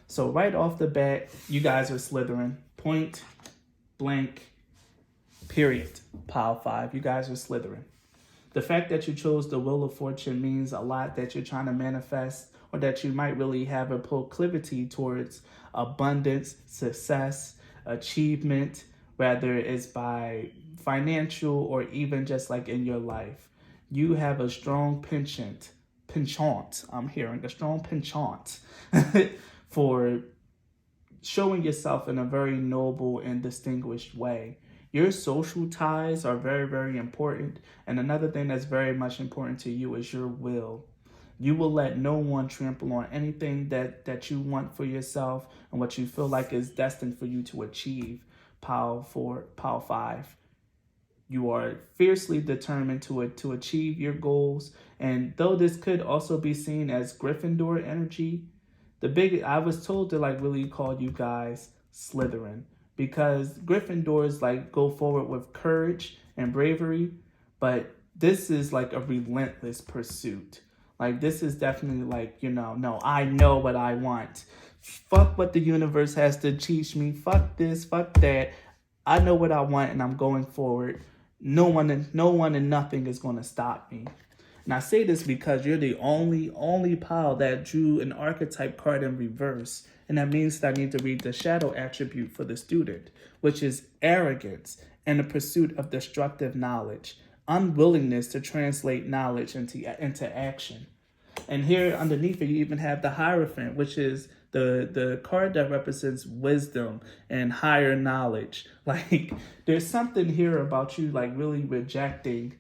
So right off the bat, you guys are Slytherin. Point blank, period. Pile 5. You guys are Slytherin. The fact that you chose the Wheel of Fortune means a lot that you're trying to manifest, or that you might really have a proclivity towards abundance, success, achievement, whether it's by financial or even just like in your life. You have a strong penchant, I'm hearing a strong penchant for showing yourself in a very noble and distinguished way. Your social ties are very important. And another thing that's very much important to you is your will. You will let no one trample on anything that you want for yourself and what you feel like is destined for you to achieve. Pile 5. You are fiercely determined to achieve your goals. And though this could also be seen as Gryffindor energy, I was told to like really call you guys Slytherin. Because Gryffindors like go forward with courage and bravery, but this is like a relentless pursuit. Like this is definitely like, no, I know what I want. Fuck what the universe has to teach me. Fuck this, fuck that. I know what I want and I'm going forward. No one and nothing is going to stop me. And I say this because you're the only pile that drew an archetype card in reverse. And that means that I need to read the shadow attribute for the student, which is arrogance and the pursuit of destructive knowledge, unwillingness to translate knowledge into action. And here underneath it, you even have the Hierophant, which is the card that represents wisdom and higher knowledge. Like there's something here about you like really rejecting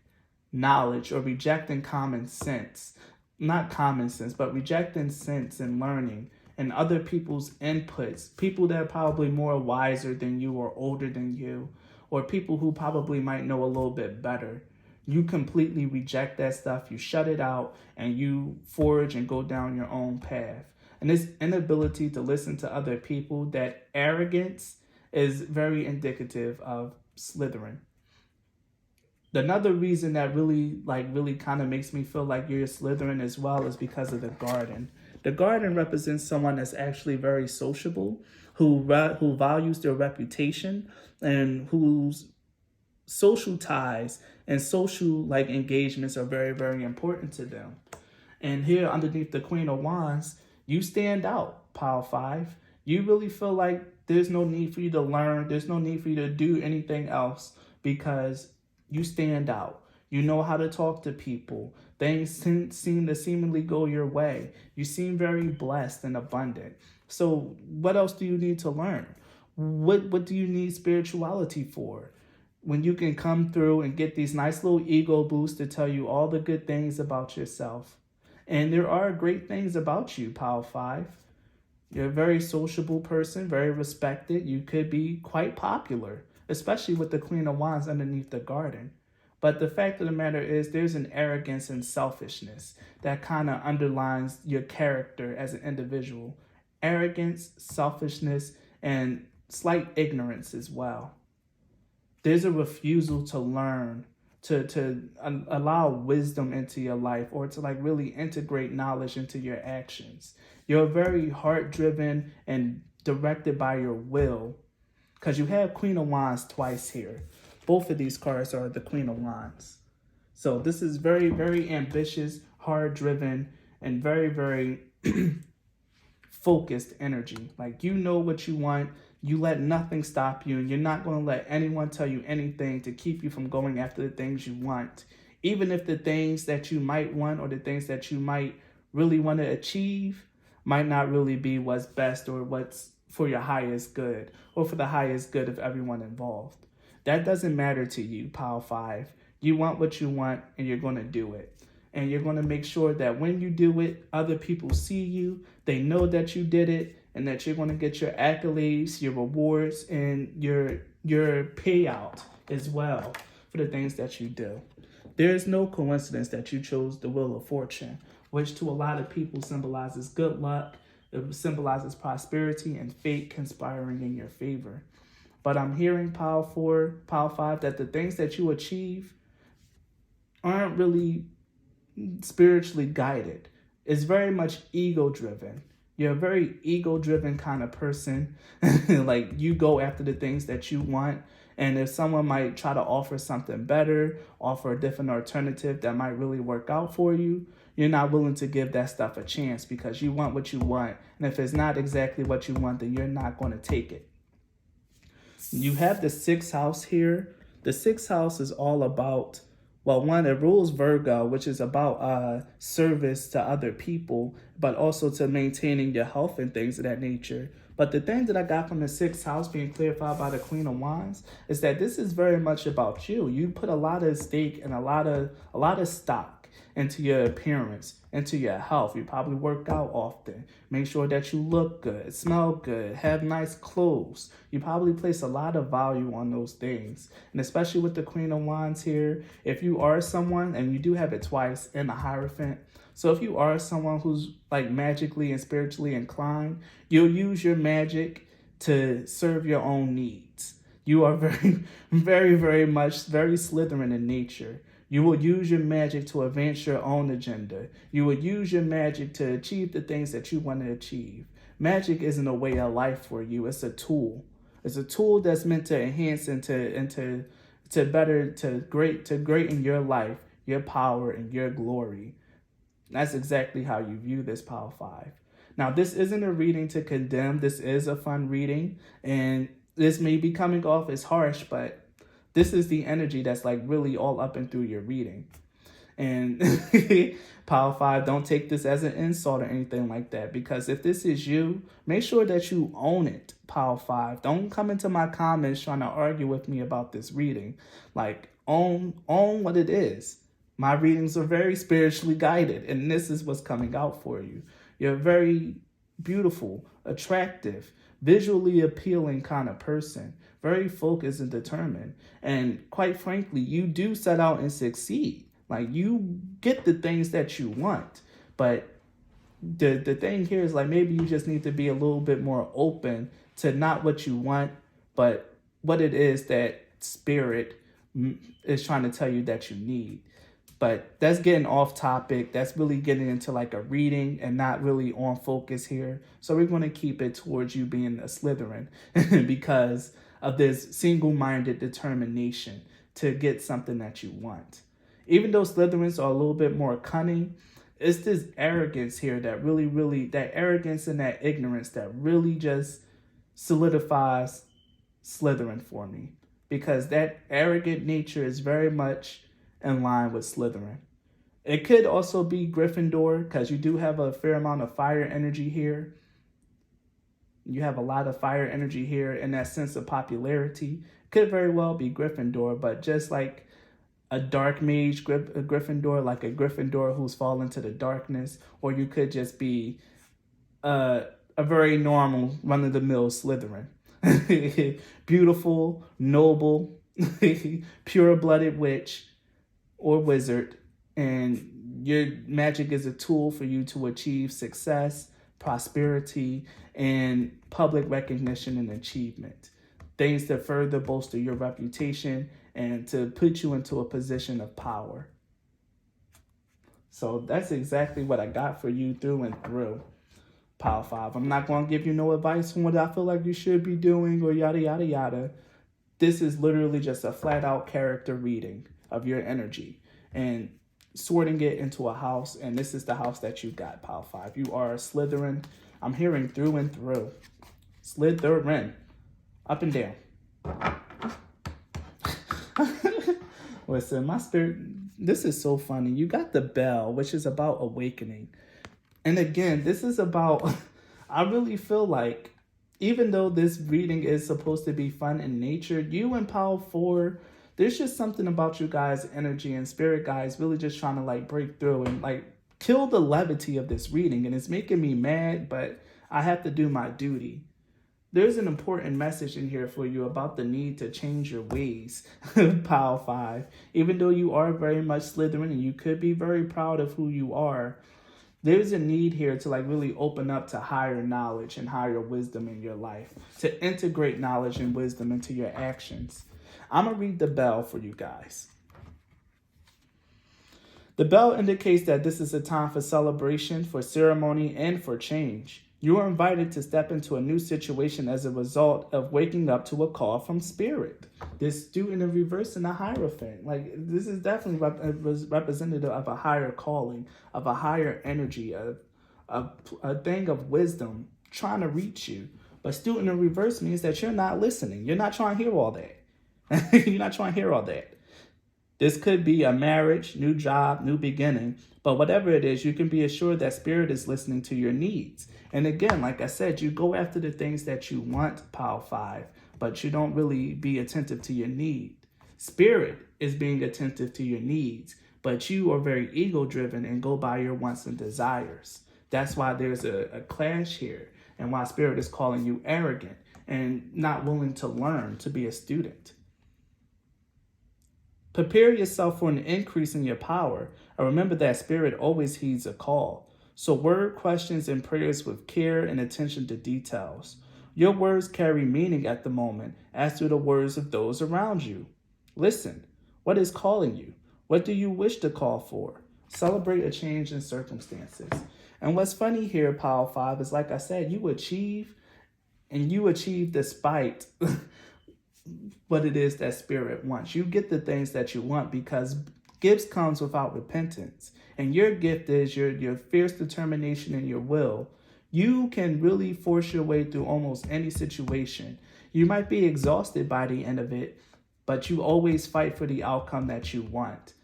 knowledge or rejecting common sense. Not common sense, but rejecting sense and learning and other people's inputs, people that are probably more wiser than you or older than you, or people who probably might know a little bit better. You completely reject that stuff, you shut it out, and you forge and go down your own path. And this inability to listen to other people, that arrogance, is very indicative of Slytherin. Another reason that really kind of makes me feel like you're a Slytherin as well is because of the garden. The garden represents someone that's actually very sociable, who values their reputation, and whose social ties and social engagements are very important to them. And here underneath the Queen of Wands, you stand out, Pile 5. You really feel like there's no need for you to learn. There's no need for you to do anything else because you stand out. You know how to talk to people. Things seem to seemingly go your way. You seem very blessed and abundant. So what else do you need to learn? What do you need spirituality for? When you can come through and get these nice little ego boosts to tell you all the good things about yourself. And there are great things about you, Pile 5. You're a very sociable person, very respected. You could be quite popular, especially with the Queen of Wands underneath the garden. But the fact of the matter is there's an arrogance and selfishness that kind of underlines your character as an individual. Arrogance, selfishness, and slight ignorance as well. There's a refusal to learn, to allow wisdom into your life, or to like really integrate knowledge into your actions. You're very heart driven and directed by your will, because you have Queen of Wands twice here. Both of these cards are the Queen of Wands. So this is very, very ambitious, hard driven, and very, very focused energy. Like, you know what you want. You let nothing stop you, and you're not going to let anyone tell you anything to keep you from going after the things you want. Even if the things that you might want, or the things that you might really want to achieve, might not really be what's best or what's for your highest good, or for the highest good of everyone involved. That doesn't matter to you, Pile 5. You want what you want, and you're going to do it. And you're going to make sure that when you do it, other people see you, they know that you did it, and that you're going to get your accolades, your rewards, and your payout as well for the things that you do. There is no coincidence that you chose the Wheel of Fortune, which to a lot of people symbolizes good luck. It symbolizes prosperity and fate conspiring in your favor. But I'm hearing, Pile 4, Pile 5, that the things that you achieve aren't really spiritually guided. It's very much ego driven. You're a very ego driven kind of person. Like, you go after the things that you want. And if someone might try to offer something better, offer a different alternative that might really work out for you, you're not willing to give that stuff a chance, because you want what you want. And if it's not exactly what you want, then you're not going to take it. You have the 6th house here. The 6th house is all about, well, one, it rules Virgo, which is about service to other people, but also to maintaining your health and things of that nature. But the thing that I got from the 6th house being clarified by the Queen of Wands is that this is very much about you. You put a lot of stake and a lot of stock into your appearance, into your health. You probably work out often. Make sure that you look good, smell good, have nice clothes. You probably place a lot of value on those things. And especially with the Queen of Wands here, if you are someone, and you do have it twice in the Hierophant, so if you are someone who's like magically and spiritually inclined, you'll use your magic to serve your own needs. You are very, very, very much very Slytherin in nature. You will use your magic to advance your own agenda. You will use your magic to achieve the things that you want to achieve. Magic isn't a way of life for you. It's a tool. It's a tool that's meant to enhance and to greaten your life, your power, and your glory. That's exactly how you view this, Pile 5. Now, this isn't a reading to condemn. This is a fun reading, and this may be coming off as harsh, but this is the energy that's like really all up and through your reading. And Pile 5, don't take this as an insult or anything like that, because if this is you, make sure that you own it, Pile 5. Don't come into my comments trying to argue with me about this reading. Like, own what it is. My readings are very spiritually guided, and this is what's coming out for you. You're a very beautiful, attractive, visually appealing kind of person, very focused and determined. And quite frankly, you do set out and succeed. Like, you get the things that you want. But the thing here is, like, maybe you just need to be a little bit more open to not what you want, but what it is that spirit is trying to tell you that you need. But that's getting off topic. That's really getting into like a reading and not really on focus here. So we're going to keep it towards you being a Slytherin because of this single-minded determination to get something that you want. Even though Slytherins are a little bit more cunning, it's this arrogance here that really, that arrogance and that ignorance that really just solidifies Slytherin for me. Because that arrogant nature is very much in line with Slytherin. It could also be Gryffindor, because you do have a fair amount of fire energy here. You have a lot of fire energy here in that sense of popularity. Could very well be Gryffindor, but just like a dark mage Gryffindor, like a Gryffindor who's fallen to the darkness, or you could just be a very normal, run-of-the-mill Slytherin. Beautiful, noble, pure-blooded witch or wizard, and your magic is a tool for you to achieve success, prosperity, and public recognition and achievement. things to further bolster your reputation and to put you into a position of power. So that's exactly what I got for you through and through. Power 5. I'm not going to give you no advice on what I feel like you should be doing or yada, yada, yada. This is literally just a flat out character reading of your energy and sorting it into a house. And this is the house that you got, Power 5. You are a Slytherin. I'm hearing through and through. Slytherin. Up and down. Listen, my spirit, this is so funny. You got the bell, which is about awakening. And again, this is about, I really feel like, even though this reading is supposed to be fun in nature, you and Power 4, there's just something about you guys' energy and spirit guys really just trying to like break through and like kill the levity of this reading. And it's making me mad, but I have to do my duty. There's an important message in here for you about the need to change your ways, Power 5. Even though you are very much Slytherin and you could be very proud of who you are, there's a need here to like really open up to higher knowledge and higher wisdom in your life, to integrate knowledge and wisdom into your actions. I'm going to read the bell for you guys. The bell indicates that this is a time for celebration, for ceremony, and for change. You are invited to step into a new situation as a result of waking up to a call from spirit. This student in reverse and a Hierophant. Like, this is definitely representative of a higher calling, of a higher energy, of a thing of wisdom trying to reach you. But student in reverse means that you're not listening. You're not trying to hear all that. You're not trying to hear all that. This could be a marriage, new job, new beginning. But whatever it is, you can be assured that spirit is listening to your needs. And again, like I said, you go after the things that you want, Power 5, but you don't really be attentive to your need. Spirit is being attentive to your needs, but you are very ego-driven and go by your wants and desires. That's why there's a clash here and why spirit is calling you arrogant and not willing to learn to be a student. Prepare yourself for an increase in your power, and remember that spirit always heeds a call. So word questions and prayers with care and attention to details. Your words carry meaning at the moment, as do the words of those around you. Listen, what is calling you? What do you wish to call for? Celebrate a change in circumstances. And what's funny here, Power 5, is like I said, you achieve, and you achieve despite what it is that spirit wants. You get the things that you want because gifts comes without repentance. And your gift is your fierce determination and your will. You can really force your way through almost any situation. You might be exhausted by the end of it, but you always fight for the outcome that you want.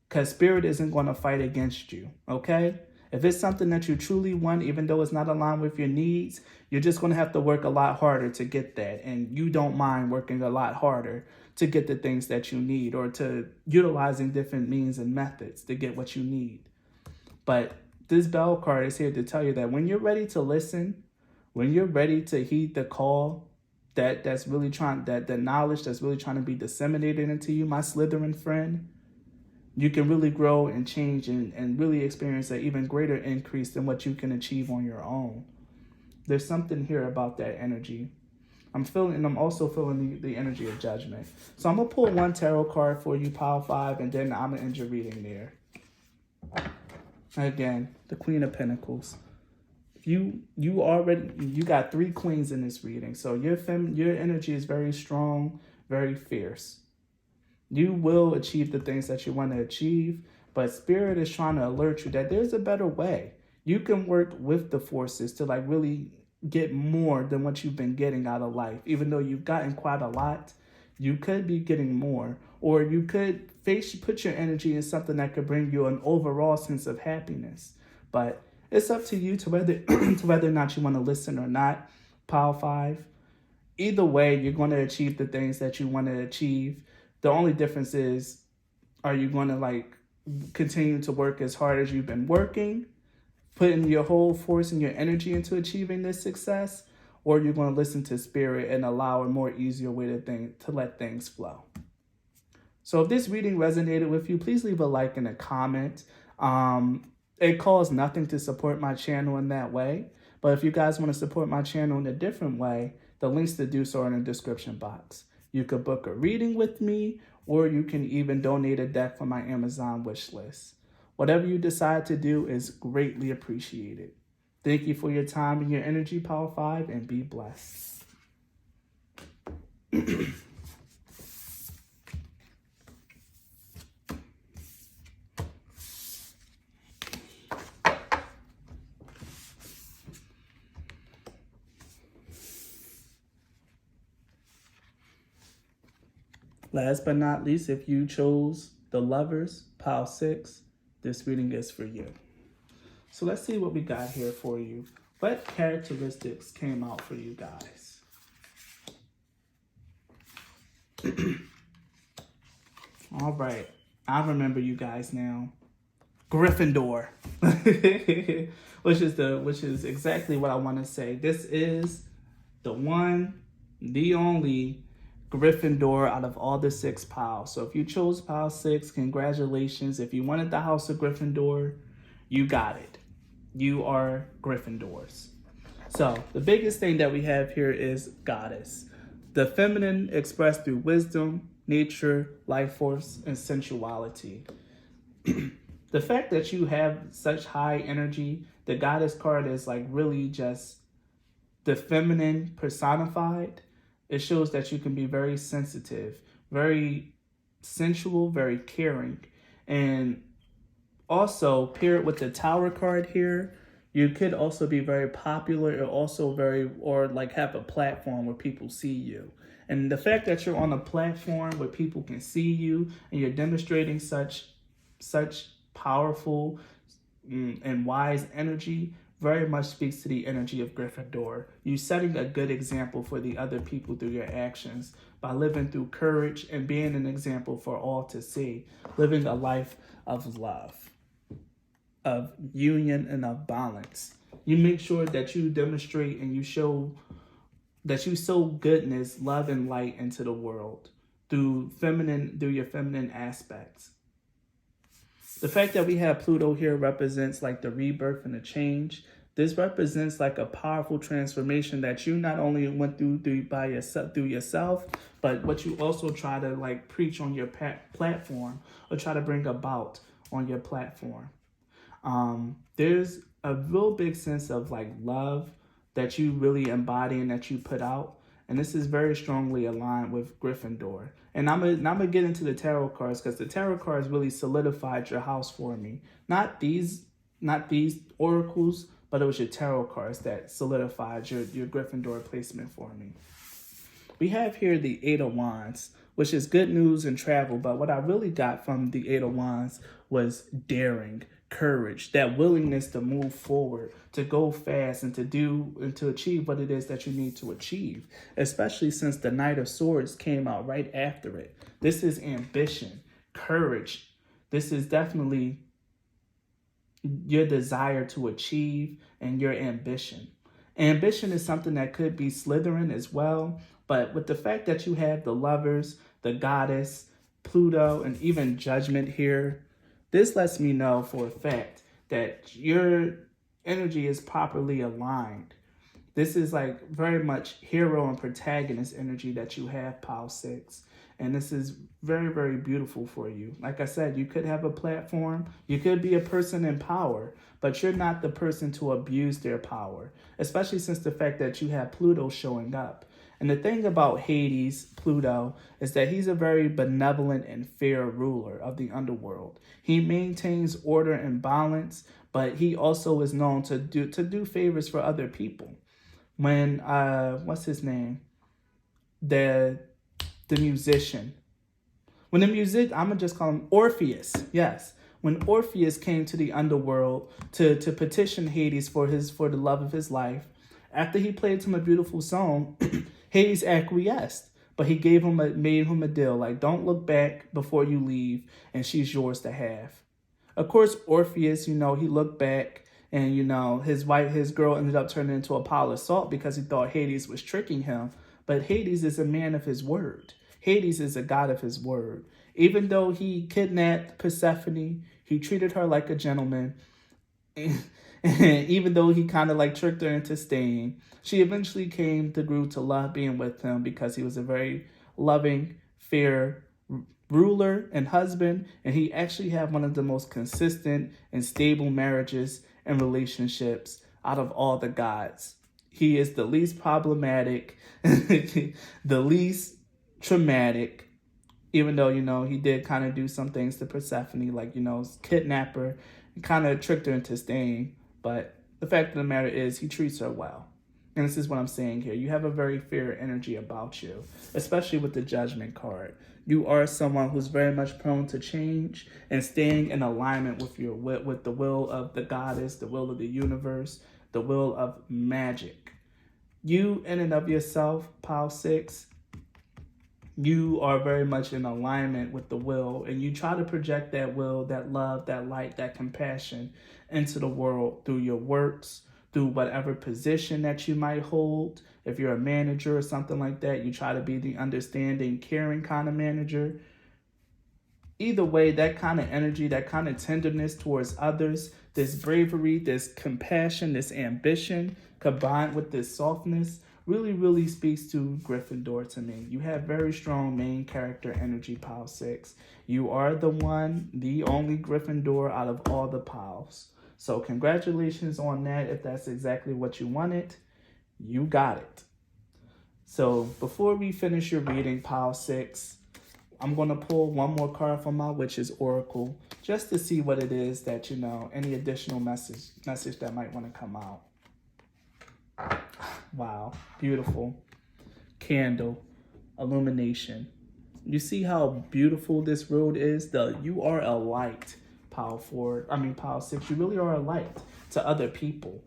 Because spirit isn't going to fight against you, okay? If it's something that you truly want, even though it's not aligned with your needs, you're just going to have to work a lot harder to get that. And you don't mind working a lot harder to get the things that you need or to utilizing different means and methods to get what you need. But this bell card is here to tell you that when you're ready to listen, when you're ready to heed the call that's really trying, that the knowledge that's really trying to be disseminated into you, my Slytherin friend, you can really grow and change and really experience an even greater increase than what you can achieve on your own. There's something here about that energy. I'm also feeling the energy of judgment. So I'm going to pull one tarot card for you, Power 5, and then I'm going to end your reading there. Again, the Queen of Pentacles. You got 3 queens in this reading. So your energy is very strong, very fierce. You will achieve the things that you want to achieve, but spirit is trying to alert you that there's a better way. You can work with the forces to like really get more than what you've been getting out of life. Even though you've gotten quite a lot, you could be getting more, or you could put your energy in something that could bring you an overall sense of happiness. But it's up to you to whether or not you want to listen or not, Power 5. Either way, you're going to achieve the things that you want to achieve. The only difference is, are you going to like continue to work as hard as you've been working, putting your whole force and your energy into achieving this success, or you're going to listen to spirit and allow a more easier way to let things flow. So if this reading resonated with you, please leave a like and a comment. It costs nothing to support my channel in that way, But if you guys want to support my channel in a different way, the links to do so are in the description box. You could book a reading with me, or you can even donate a deck from my Amazon wish list. Whatever you decide to do is greatly appreciated. Thank you for your time and your energy, Power 5, and be blessed. Last but not least, if you chose the Lovers, Pile 6, this reading is for you. So let's see what we got here for you. What characteristics came out for you guys? All right. I remember you guys now. Gryffindor. which is exactly what I want to say. This is the one, the only Gryffindor out of all the 6 piles. So if you chose pile 6, congratulations. If you wanted the House of Gryffindor, you got it. You are Gryffindors. So the biggest thing that we have here is Goddess. The feminine expressed through wisdom, nature, life force, and sensuality. The fact that you have such high energy, the Goddess card is like really just the feminine personified. It shows that you can be very sensitive, very sensual, very caring. And also, paired with the Tower card here, you could also be very popular or like have a platform where people see you. And the fact that you're on a platform where people can see you and you're demonstrating such powerful and wise energy very much speaks to the energy of Gryffindor. You setting a good example for the other people through your actions by living through courage and being an example for all to see, living a life of love, of union, and of balance. You make sure that you demonstrate and you show that you sow goodness, love, and light into the world through your feminine aspects. The fact that we have Pluto here represents like the rebirth and the change. This represents like a powerful transformation that you not only went through yourself, but what you also try to like preach on your platform or try to bring about on your platform. There's a real big sense of like love that you really embody and that you put out. And this is very strongly aligned with Gryffindor. And I'm gonna get into the tarot cards because the tarot cards really solidified your house for me. Not these oracles, but it was your tarot cards that solidified your Gryffindor placement for me. We have here the 8 of Wands, which is good news and travel. But what I really got from the 8 of Wands was daring, courage, that willingness to move forward, to go fast and to achieve what it is that you need to achieve, especially since the Knight of Swords came out right after it. This is ambition, courage. This is definitely your desire to achieve and your ambition. Ambition is something that could be Slytherin as well, but with the fact that you have the Lovers, the Goddess, Pluto, and even Judgment here, this lets me know for a fact that your energy is properly aligned. This is like very much hero and protagonist energy that you have, Pile 6. And this is very, very beautiful for you. Like I said, you could have a platform. You could be a person in power, but you're not the person to abuse their power, especially since the fact that you have Pluto showing up. And the thing about Hades, Pluto, is that he's a very benevolent and fair ruler of the underworld. He maintains order and balance, but he also is known to do favors for other people. When what's his name? The musician. I'm gonna just call him Orpheus. Yes. When Orpheus came to the underworld to petition Hades for the love of his life, after he played him a beautiful song, Hades acquiesced, but he made him a deal, like, don't look back before you leave, and she's yours to have. Of course, Orpheus, he looked back, and, his girl ended up turning into a pile of salt because he thought Hades was tricking him. But Hades is a man of his word. Hades is a god of his word. Even though he kidnapped Persephone, he treated her like a gentleman. Even though he kind of like tricked her into staying, she eventually came to grew to love being with him because he was a very loving, fair ruler and husband, and he actually had one of the most consistent and stable marriages and relationships out of all the gods. He is the least problematic, the least traumatic, even though, he did kind of do some things to Persephone, like, kidnap her and kind of tricked her into staying. But the fact of the matter is, he treats her well. And this is what I'm saying here. You have a very fair energy about you, especially with the Judgment card. You are someone who's very much prone to change and staying in alignment with the will of the goddess, the will of the universe, the will of magic. You, in and of yourself, Pile 6, you are very much in alignment with the will, and you try to project that will, that love, that light, that compassion into the world through your works, through whatever position that you might hold. If you're a manager or something like that, you try to be the understanding, caring kind of manager. Either way, that kind of energy, that kind of tenderness towards others, this bravery, this compassion, this ambition, combined with this softness, really, really speaks to Gryffindor to me. You have very strong main character energy, Pile 6. You are the one, the only Gryffindor out of all the piles. So congratulations on that. If that's exactly what you wanted, you got it. So before we finish your reading, Pile 6, I'm going to pull one more card from my Witch's Oracle just to see what it is that, any additional message that might want to come out. Wow, beautiful. Candle, illumination. You see how beautiful this road is? You are a light, Pile 6. You really are a light to other people.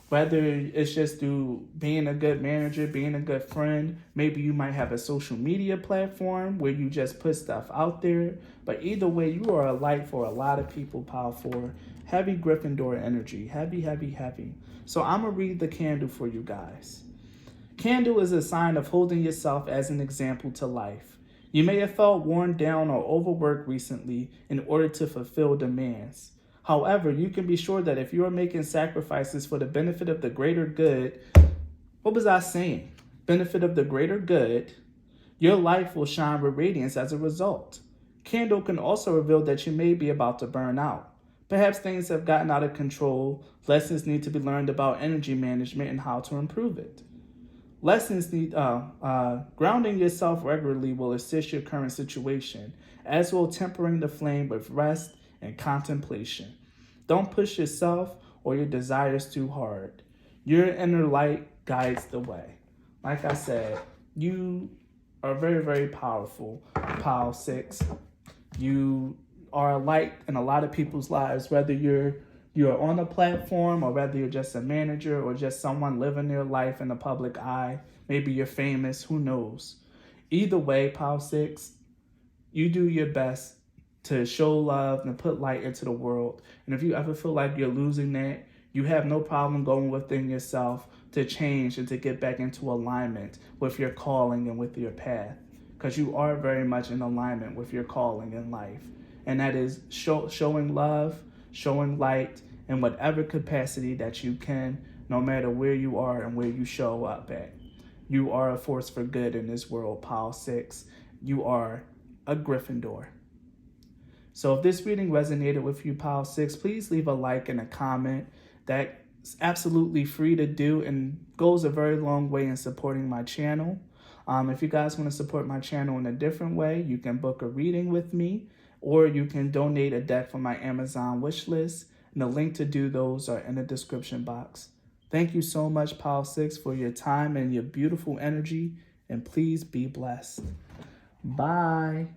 Whether it's just through being a good manager, being a good friend, maybe you might have a social media platform where you just put stuff out there. But either way, you are a light for a lot of people, Pile 4. Heavy Gryffindor energy. Heavy, heavy, heavy. So I'm going to read the candle for you guys. Candle is a sign of holding yourself as an example to life. You may have felt worn down or overworked recently in order to fulfill demands. However, you can be sure that if you are making sacrifices for the benefit of the greater good, what was I saying? Benefit of the greater good, your life will shine with radiance as a result. Candle can also reveal that you may be about to burn out. Perhaps things have gotten out of control. Lessons need to be learned about energy management and how to improve it. Grounding yourself regularly will assist your current situation, as will tempering the flame with rest and contemplation. Don't push yourself or your desires too hard. Your inner light guides the way. Like I said, you are very, very powerful, Pile 6. You are a light in a lot of people's lives, whether you're on a platform or whether you're just a manager or just someone living their life in the public eye. Maybe you're famous, who knows? Either way, Pile 6, you do your best to show love and put light into the world. And if you ever feel like you're losing that, you have no problem going within yourself to change and to get back into alignment with your calling and with your path. Because you are very much in alignment with your calling in life. And that is showing love, showing light in whatever capacity that you can, no matter where you are and where you show up at. You are a force for good in this world, Pile 6. You are a Gryffindor. So if this reading resonated with you, Pile 6, please leave a like and a comment. That's absolutely free to do and goes a very long way in supporting my channel. If you guys want to support my channel in a different way, you can book a reading with me, or you can donate a deck from my Amazon wish list. And the link to do those are in the description box. Thank you so much, Pile 6, for your time and your beautiful energy. And please be blessed. Bye.